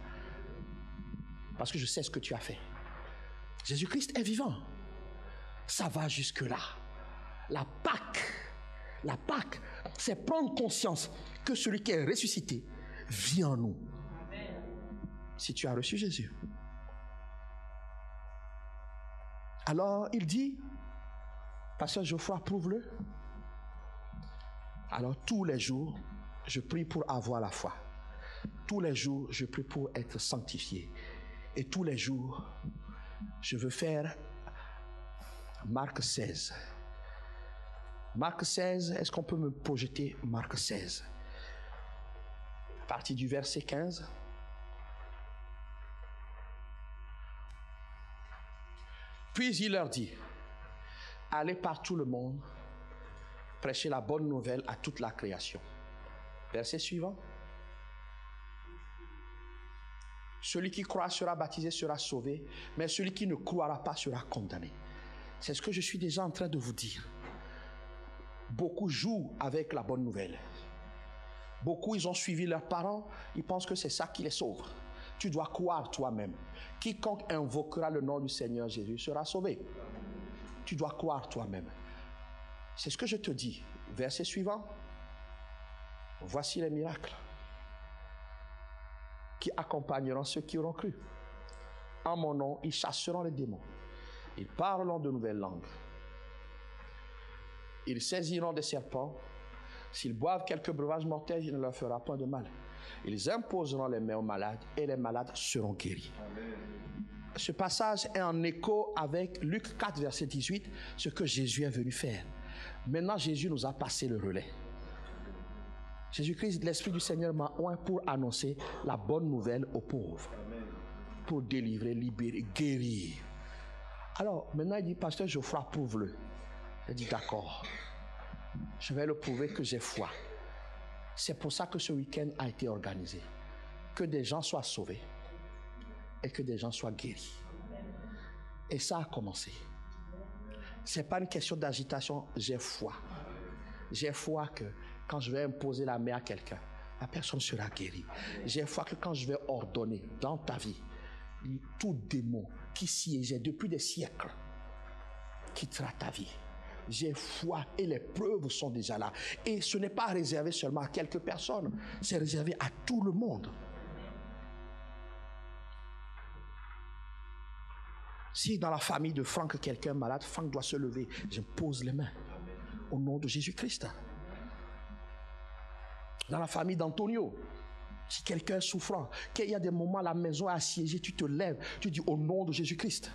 [SPEAKER 1] Parce que je sais ce que tu as fait. Jésus-Christ est vivant. Ça va jusque-là. La Pâque, c'est prendre conscience que celui qui est ressuscité vit en nous. Si tu as reçu Jésus. Alors il dit, pasteur Geoffroy, prouve-le. Alors tous les jours, je prie pour avoir la foi. Tous les jours, je prie pour être sanctifié. Et tous les jours, je veux faire Marc 16. Marc 16, est-ce qu'on peut me projeter Marc 16? À partir du verset 15. Puis il leur dit, allez par tout le monde, prêchez la bonne nouvelle à toute la création. Verset suivant. Celui qui croit sera baptisé, sera sauvé, mais celui qui ne croira pas sera condamné. C'est ce que je suis déjà en train de vous dire. Beaucoup jouent avec la bonne nouvelle. Beaucoup, ils ont suivi leurs parents, ils pensent que c'est ça qui les sauve. Tu dois croire toi-même. Quiconque invoquera le nom du Seigneur Jésus sera sauvé. Tu dois croire toi-même. C'est ce que je te dis. Verset suivant. Voici les miracles qui accompagneront ceux qui auront cru. En mon nom, ils chasseront les démons. Ils parleront de nouvelles langues. Ils saisiront des serpents. S'ils boivent quelques breuvages mortels, il ne leur fera point de mal. Ils imposeront les mains aux malades et les malades seront guéris. Amen. Ce passage est en écho avec Luc 4, verset 18, ce que Jésus est venu faire. Maintenant, Jésus nous a passé le relais. Jésus-Christ, l'Esprit du Seigneur m'a oint pour annoncer la bonne nouvelle aux pauvres. Amen. Pour délivrer, libérer, guérir. Alors, maintenant, il dit, pasteur Geoffroy, prouve-le. J'ai dit, d'accord. Je vais le prouver que j'ai foi. C'est pour ça que ce week-end a été organisé. Que des gens soient sauvés et que des gens soient guéris. Et ça a commencé. Ce n'est pas une question d'agitation, j'ai foi. J'ai foi que quand je vais imposer la main à quelqu'un, la personne sera guérie. J'ai foi que quand je vais ordonner dans ta vie, tout démon qui siégeait depuis des siècles quittera ta vie. J'ai foi et les preuves sont déjà là. Et ce n'est pas réservé seulement à quelques personnes, c'est réservé à tout le monde. Si dans la famille de Franck quelqu'un est malade, Franck doit se lever. Je pose les mains au nom de Jésus-Christ. Dans la famille d'Antonio, si quelqu'un est souffrant, qu'il y a des moments à la maison assiégée, tu te lèves, tu dis au nom de Jésus-Christ.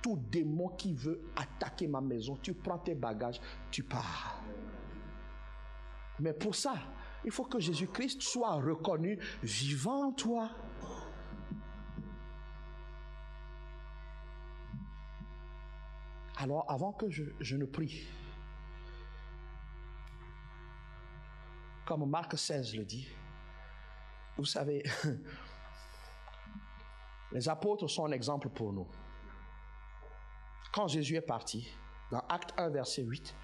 [SPEAKER 1] Tout démon qui veut attaquer ma maison, tu prends tes bagages, tu pars. Mais pour ça, il faut que Jésus-Christ soit reconnu vivant en toi. Alors, avant que je ne prie, Comme Marc 16 le dit, vous savez, les apôtres sont un exemple pour nous. Quand Jésus est parti, dans Acte 1, verset 8,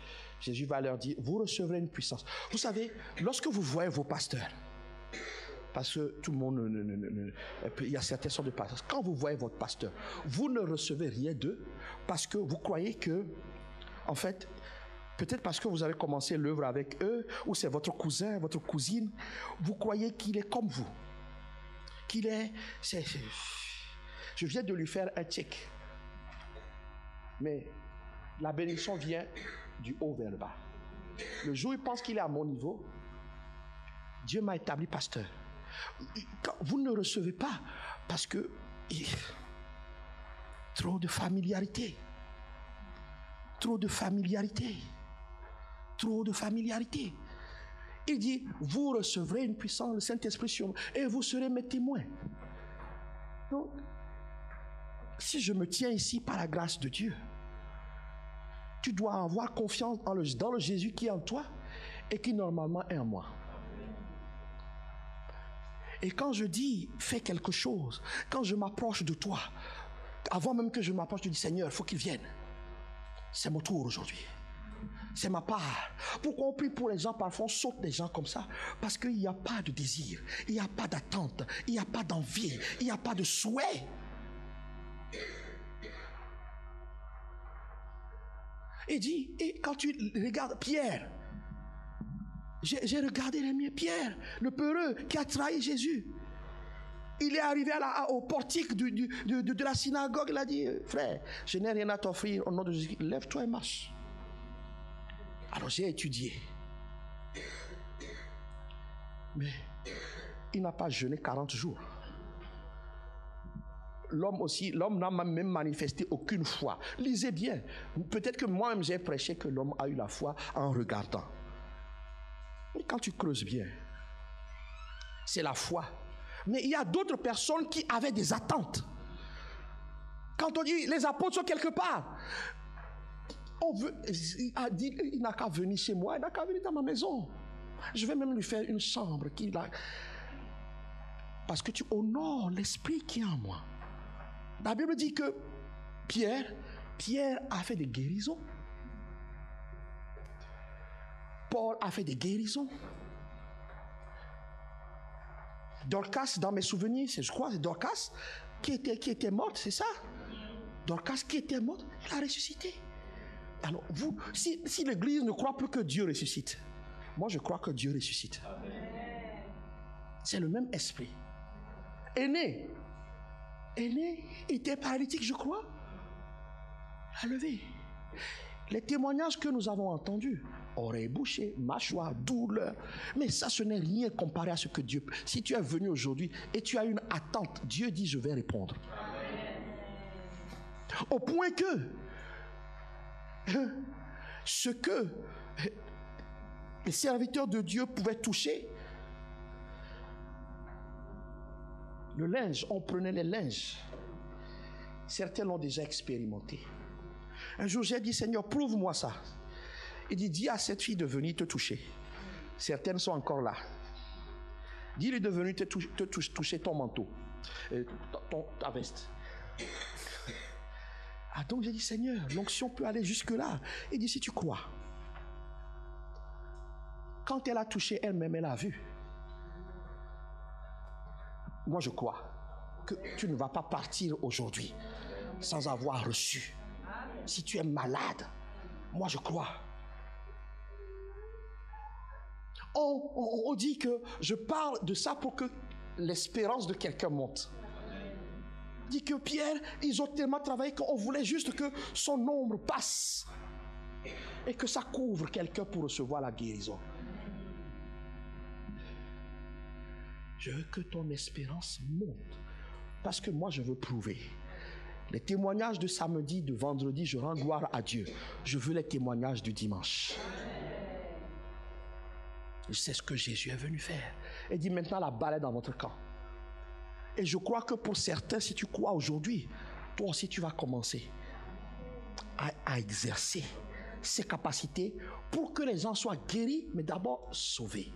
[SPEAKER 1] Jésus va leur dire, vous recevrez une puissance. Vous savez, lorsque vous voyez vos pasteurs, parce que tout le monde, il y a certaines sortes de pasteurs, quand vous voyez votre pasteur, vous ne recevez rien d'eux parce que vous croyez que, en fait, peut-être parce que vous avez commencé l'œuvre avec eux, ou c'est votre cousin, votre cousine, vous croyez qu'il est comme vous. Qu'il est... je viens de lui faire un check. Mais la bénédiction vient du haut vers le bas. Le jour où il pense qu'il est à mon niveau, Dieu m'a établi pasteur. Vous ne recevez pas parce que trop de familiarité. Trop de familiarité. Trop de familiarité. Il dit, vous recevrez une puissance, le Saint-Esprit sur vous, et vous serez mes témoins. Donc, si je me tiens ici par la grâce de Dieu, tu dois avoir confiance dans le Jésus qui est en toi et qui normalement est en moi. Et quand je dis, fais quelque chose, quand je m'approche de toi, avant même que je m'approche, je dis, Seigneur, il faut qu'il vienne. C'est mon tour aujourd'hui. C'est ma part. Pourquoi on prie pour les gens? Parfois on saute des gens comme ça. Parce qu'il n'y a pas de désir, il n'y a pas d'attente, il n'y a pas d'envie, il n'y a pas de souhait. Il dit, et quand tu regardes Pierre, j'ai regardé les miens, Pierre, le peureux qui a trahi Jésus. Il est arrivé au portique de la synagogue, il a dit, frère, je n'ai rien à t'offrir au nom de Jésus, lève-toi et marche. Alors j'ai étudié. Mais il n'a pas jeûné 40 jours. L'homme n'a même manifesté aucune foi. Lisez bien. Peut-être que moi-même j'ai prêché que l'homme a eu la foi en regardant. Mais quand tu creuses bien, c'est la foi. Mais il y a d'autres personnes qui avaient des attentes. Quand on dit les apôtres sont quelque part, il a dit, il n'a qu'à venir chez moi, il n'a qu'à venir dans ma maison. Je vais même lui faire une chambre. Parce que tu honores l'esprit qui est en moi. La Bible dit que Pierre a fait des guérisons. Paul a fait des guérisons. Dorcas, dans mes souvenirs, je crois, c'est Dorcas qui était morte, c'est ça? Dorcas qui était morte, elle a ressuscité. Alors, vous, si l'Église ne croit plus que Dieu ressuscite, moi je crois que Dieu ressuscite. C'est le même esprit. Aîné était paralytique, je crois. A levé. Les témoignages que nous avons entendus, oreilles bouchées, mâchoire, douleur, mais ça ce n'est rien comparé à ce que Dieu peut. Si tu es venu aujourd'hui et tu as une attente, Dieu dit je vais répondre. Au point que ce que les serviteurs de Dieu pouvaient toucher, le linge, on prenait les linges. Certains l'ont déjà expérimenté. Un jour, j'ai dit, Seigneur, prouve-moi ça. Il dit, dis à cette fille de venir te toucher. Certaines sont encore là. Dis-lui de venir toucher ton manteau, ta veste. Ah, donc j'ai dit, Seigneur, l'onction peut aller jusque-là. Il dit, si tu crois. Quand elle a touché elle-même, elle a vu. Moi, je crois que tu ne vas pas partir aujourd'hui sans avoir reçu. Si tu es malade, moi, je crois. On dit que je parle de ça pour que l'espérance de quelqu'un monte. On dit que Pierre, ils ont tellement travaillé qu'on voulait juste que son ombre passe et que ça couvre quelqu'un pour recevoir la guérison. Je veux que ton espérance monte. Parce que moi, je veux prouver. Les témoignages de samedi, de vendredi, je rends gloire à Dieu. Je veux les témoignages du dimanche. Je sais ce que Jésus est venu faire. Il dit maintenant la balle est dans votre camp. Et je crois que pour certains, si tu crois aujourd'hui, toi aussi tu vas commencer à exercer ces capacités pour que les gens soient guéris, mais d'abord sauvés.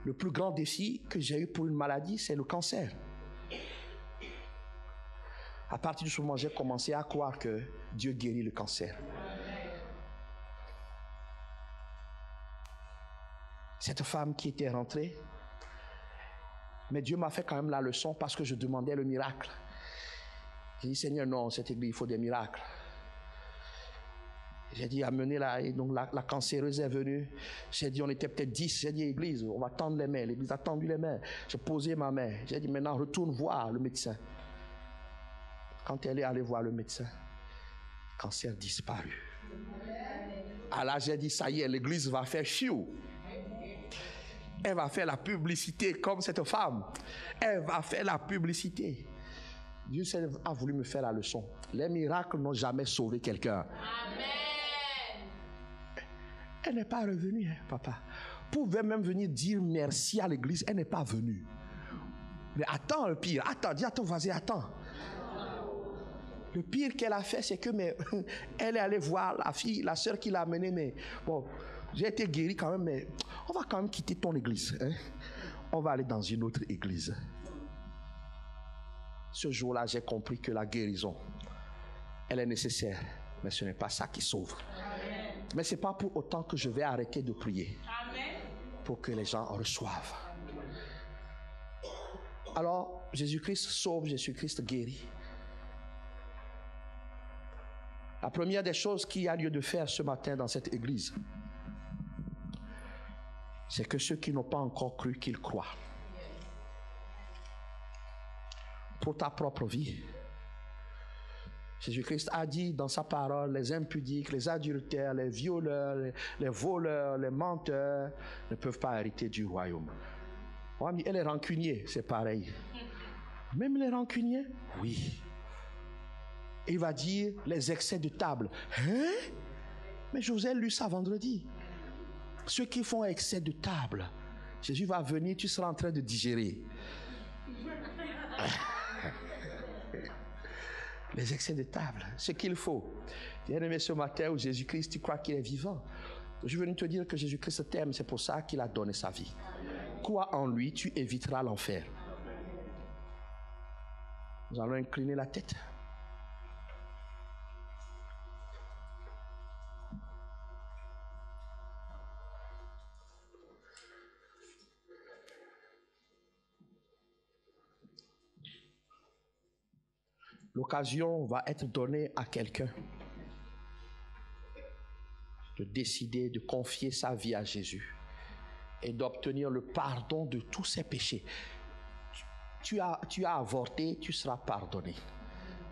[SPEAKER 1] Le plus grand défi que j'ai eu pour une maladie, c'est le cancer. À partir de ce moment, j'ai commencé à croire que Dieu guérit le cancer. Cette femme qui était rentrée, mais Dieu m'a fait quand même la leçon parce que je demandais le miracle. J'ai dit, Seigneur, non, cette église, il faut des miracles. J'ai dit, amenez-la. Et donc la cancéreuse est venue. J'ai dit, on était peut-être 10. J'ai dit, église, on va tendre les mains. L'église a tendu les mains. J'ai posé ma main. J'ai dit, maintenant, retourne voir le médecin. Quand elle est allée voir le médecin, le cancer disparu. Alors j'ai dit, ça y est, l'église va faire chiou. Elle va faire la publicité comme cette femme. Elle va faire la publicité. Dieu a voulu me faire la leçon. Les miracles n'ont jamais sauvé quelqu'un.
[SPEAKER 2] Amen.
[SPEAKER 1] Elle n'est pas revenue, hein, papa. Pouvait même venir dire merci à l'église. Elle n'est pas venue. Mais attends, le pire. Attends, dis à ton voisin, attends. Le pire qu'elle a fait, c'est que elle est allée voir la fille, la soeur qui l'a amenée. Mais bon, j'ai été guéri quand même, mais on va quand même quitter ton église. Hein? On va aller dans une autre église. Ce jour-là, j'ai compris que la guérison, elle est nécessaire, mais ce n'est pas ça qui sauve. Amen. Mais ce n'est pas pour autant que je vais arrêter de prier. Amen. Pour que les gens reçoivent. Alors, Jésus-Christ sauve, Jésus-Christ guérit. La première des choses qu'il y a lieu de faire ce matin dans cette église, c'est que ceux qui n'ont pas encore cru qu'ils croient. Pour ta propre vie. Jésus-Christ a dit dans sa parole, les impudiques, les adultères, les violeurs, les voleurs, les menteurs ne peuvent pas hériter du royaume. Et les rancuniers, c'est pareil. Même les rancuniers, oui. Il va dire les excès de table. Hein? Mais je vous ai lu ça vendredi. Ceux qui font excès de table, Jésus va venir, tu seras en train de digérer. Les excès de table, ce qu'il faut. Bien-aimé, ce matin où Jésus-Christ, tu crois qu'il est vivant. Je suis venu te dire que Jésus-Christ t'aime, c'est pour ça qu'il a donné sa vie. Crois en lui, tu éviteras l'enfer. Nous allons incliner la tête. L'occasion va être donnée à quelqu'un de décider de confier sa vie à Jésus et d'obtenir le pardon de tous ses péchés. Tu as avorté, tu seras pardonné.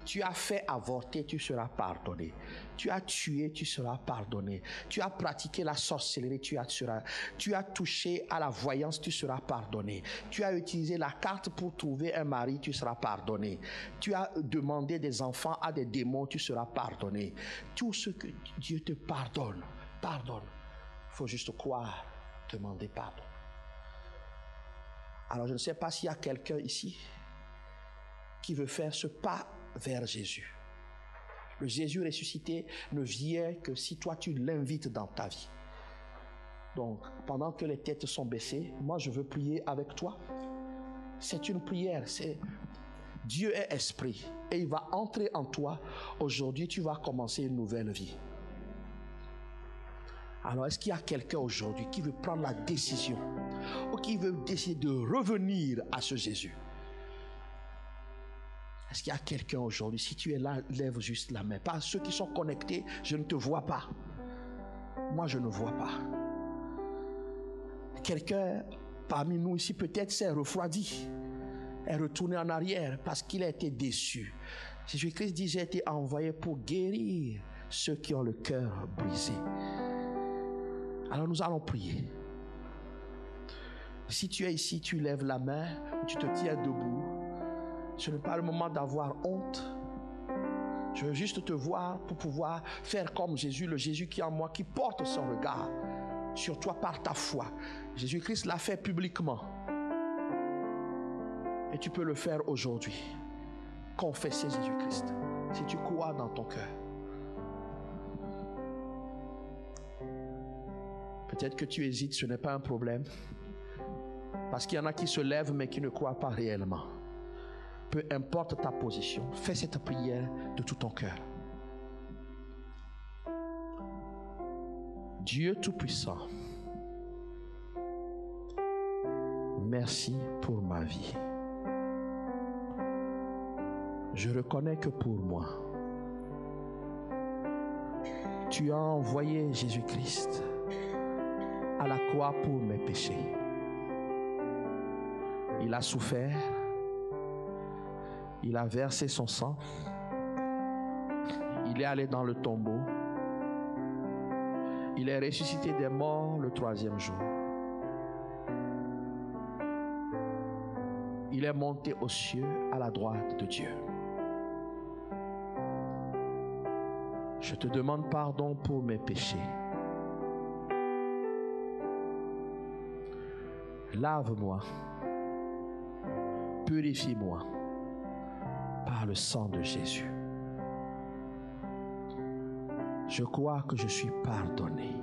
[SPEAKER 1] Tu as fait avorter, tu seras pardonné. Tu as tué, tu seras pardonné. Tu as pratiqué la sorcellerie, tu as touché à la voyance, tu seras pardonné. Tu as utilisé la carte pour trouver un mari, tu seras pardonné. Tu as demandé des enfants à des démons, tu seras pardonné. Tout ce que Dieu te pardonne, pardonne. Il faut juste croire, demander pardon. Alors je ne sais pas s'il y a quelqu'un ici qui veut faire ce pas vers Jésus. Le Jésus ressuscité ne vient que si toi tu l'invites dans ta vie. Donc, pendant que les têtes sont baissées, moi je veux prier avec toi. C'est une prière, c'est Dieu est esprit et il va entrer en toi. Aujourd'hui, tu vas commencer une nouvelle vie. Alors, est-ce qu'il y a quelqu'un aujourd'hui qui veut prendre la décision ou qui veut décider de revenir à ce Jésus? Est-ce qu'il y a quelqu'un aujourd'hui? Si tu es là, lève juste la main. Pas ceux qui sont connectés, je ne te vois pas. Moi, je ne vois pas. Quelqu'un parmi nous ici peut-être s'est refroidi, est retourné en arrière parce qu'il a été déçu. Jésus-Christ dit, j'ai été envoyé pour guérir ceux qui ont le cœur brisé. Alors nous allons prier. Si tu es ici, tu lèves la main, tu te tiens debout. Ce n'est pas le moment d'avoir honte. Je veux juste te voir pour pouvoir faire comme Jésus, le Jésus qui est en moi, qui porte son regard sur toi par ta foi. Jésus-Christ l'a fait publiquement. Et tu peux le faire aujourd'hui. Confesser Jésus-Christ, si tu crois dans ton cœur. Peut-être que tu hésites, ce n'est pas un problème. Parce qu'il y en a qui se lèvent mais qui ne croient pas réellement. Peu importe ta position, fais cette prière de tout ton cœur. Dieu Tout-Puissant, merci pour ma vie. Je reconnais que pour moi, tu as envoyé Jésus-Christ à la croix pour mes péchés. Il a souffert, il a versé son sang, il est allé dans le tombeau, il est ressuscité des morts le 3e jour. Il est monté aux cieux à la droite de Dieu. Je te demande pardon pour mes péchés. Lave-moi, purifie-moi par le sang de Jésus. Je crois que je suis pardonné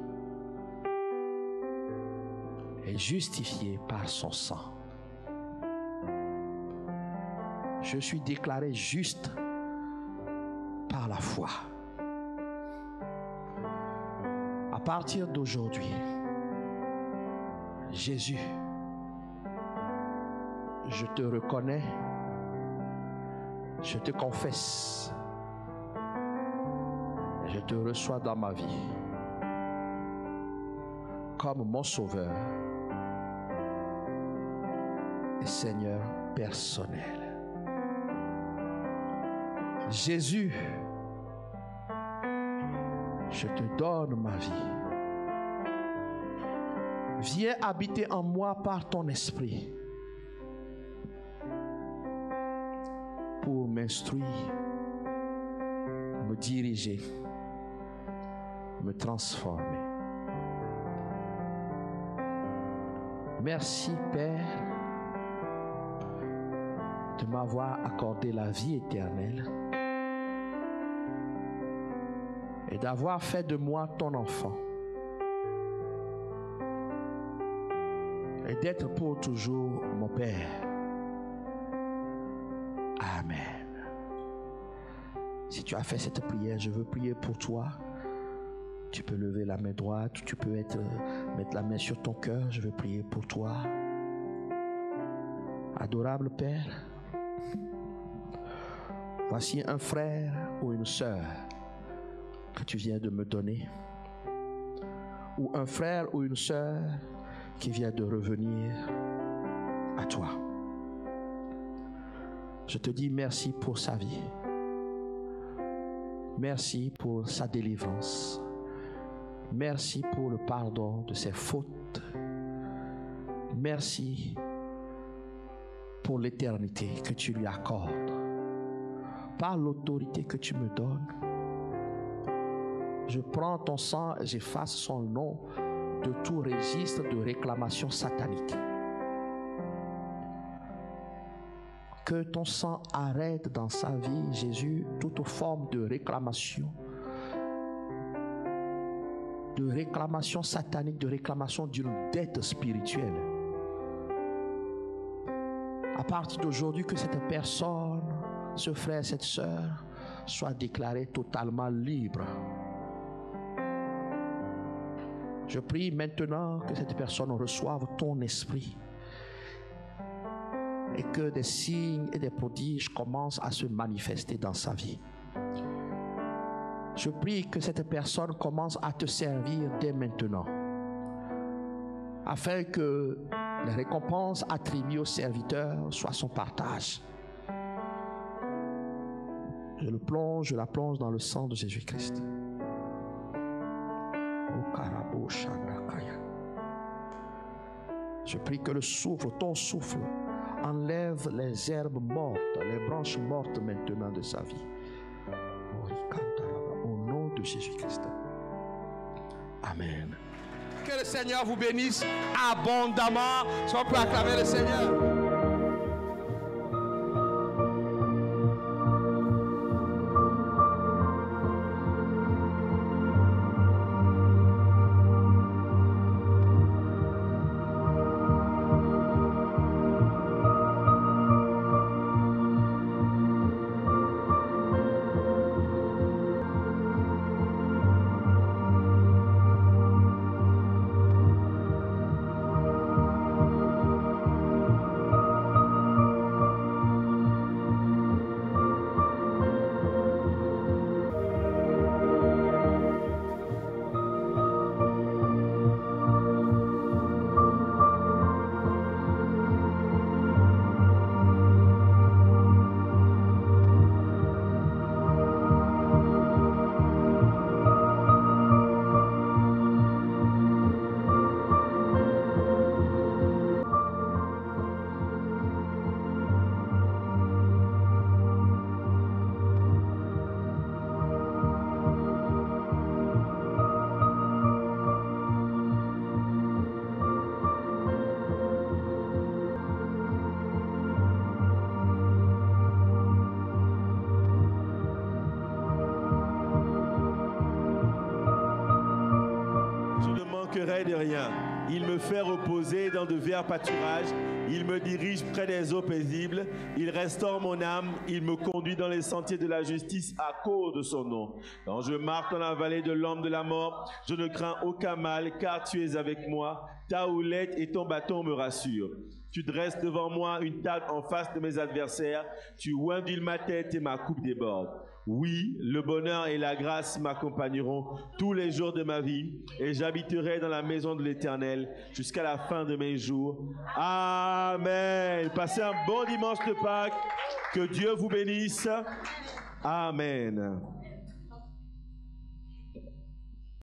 [SPEAKER 1] et justifié par son sang. Je suis déclaré juste par la foi. À partir d'aujourd'hui, Jésus, je te reconnais, je te confesse, je te reçois dans ma vie comme mon Sauveur et Seigneur personnel. Jésus, je te donne ma vie. Viens habiter en moi par ton esprit pour m'instruire, me diriger, me transformer. Merci Père de m'avoir accordé la vie éternelle et d'avoir fait de moi ton enfant et d'être pour toujours mon Père. Amen. Si tu as fait cette prière, je veux prier pour toi. Tu peux lever la main droite, tu peux mettre la main sur ton cœur. Je veux prier pour toi. Adorable Père, voici un frère ou une sœur que tu viens de me donner, ou un frère ou une sœur qui vient de revenir à toi. Je te dis merci pour sa vie. Merci pour sa délivrance. Merci pour le pardon de ses fautes. Merci pour l'éternité que tu lui accordes. Par l'autorité que tu me donnes, je prends ton sang et j'efface son nom de tout registre de réclamation satanique. Que ton sang arrête dans sa vie, Jésus, toute forme de réclamation satanique, de réclamation d'une dette spirituelle. À partir d'aujourd'hui, que cette personne, ce frère, cette sœur, soit déclarée totalement libre. Je prie maintenant que cette personne reçoive ton esprit et que des signes et des prodiges commencent à se manifester dans sa vie. Je prie que cette personne commence à te servir dès maintenant, afin que les récompenses attribuées au serviteur soient son partage. Je la plonge dans le sang de Jésus-Christ. Je prie que le souffle, ton souffle, enlève les herbes mortes, les branches mortes maintenant de sa vie. Au nom de Jésus-Christ. Amen. Que le Seigneur vous bénisse abondamment. Sois pour acclamer le Seigneur.
[SPEAKER 3] manquerai de rien. Il me fait reposer dans de verts pâturages. Il me dirige près des eaux paisibles. Il restaure mon âme. Il me conduit dans les sentiers de la justice à cause de son nom. Quand je marche dans la vallée de l'ombre de la mort, je ne crains aucun mal, car tu es avec moi. Ta houlette et ton bâton me rassurent. Tu dresses devant moi une table en face de mes adversaires. Tu oindules ma tête et ma coupe déborde. Oui, le bonheur et la grâce m'accompagneront tous les jours de ma vie et j'habiterai dans la maison de l'Éternel jusqu'à la fin de mes jours. Amen. Passez un bon dimanche de Pâques. Que Dieu vous bénisse. Amen.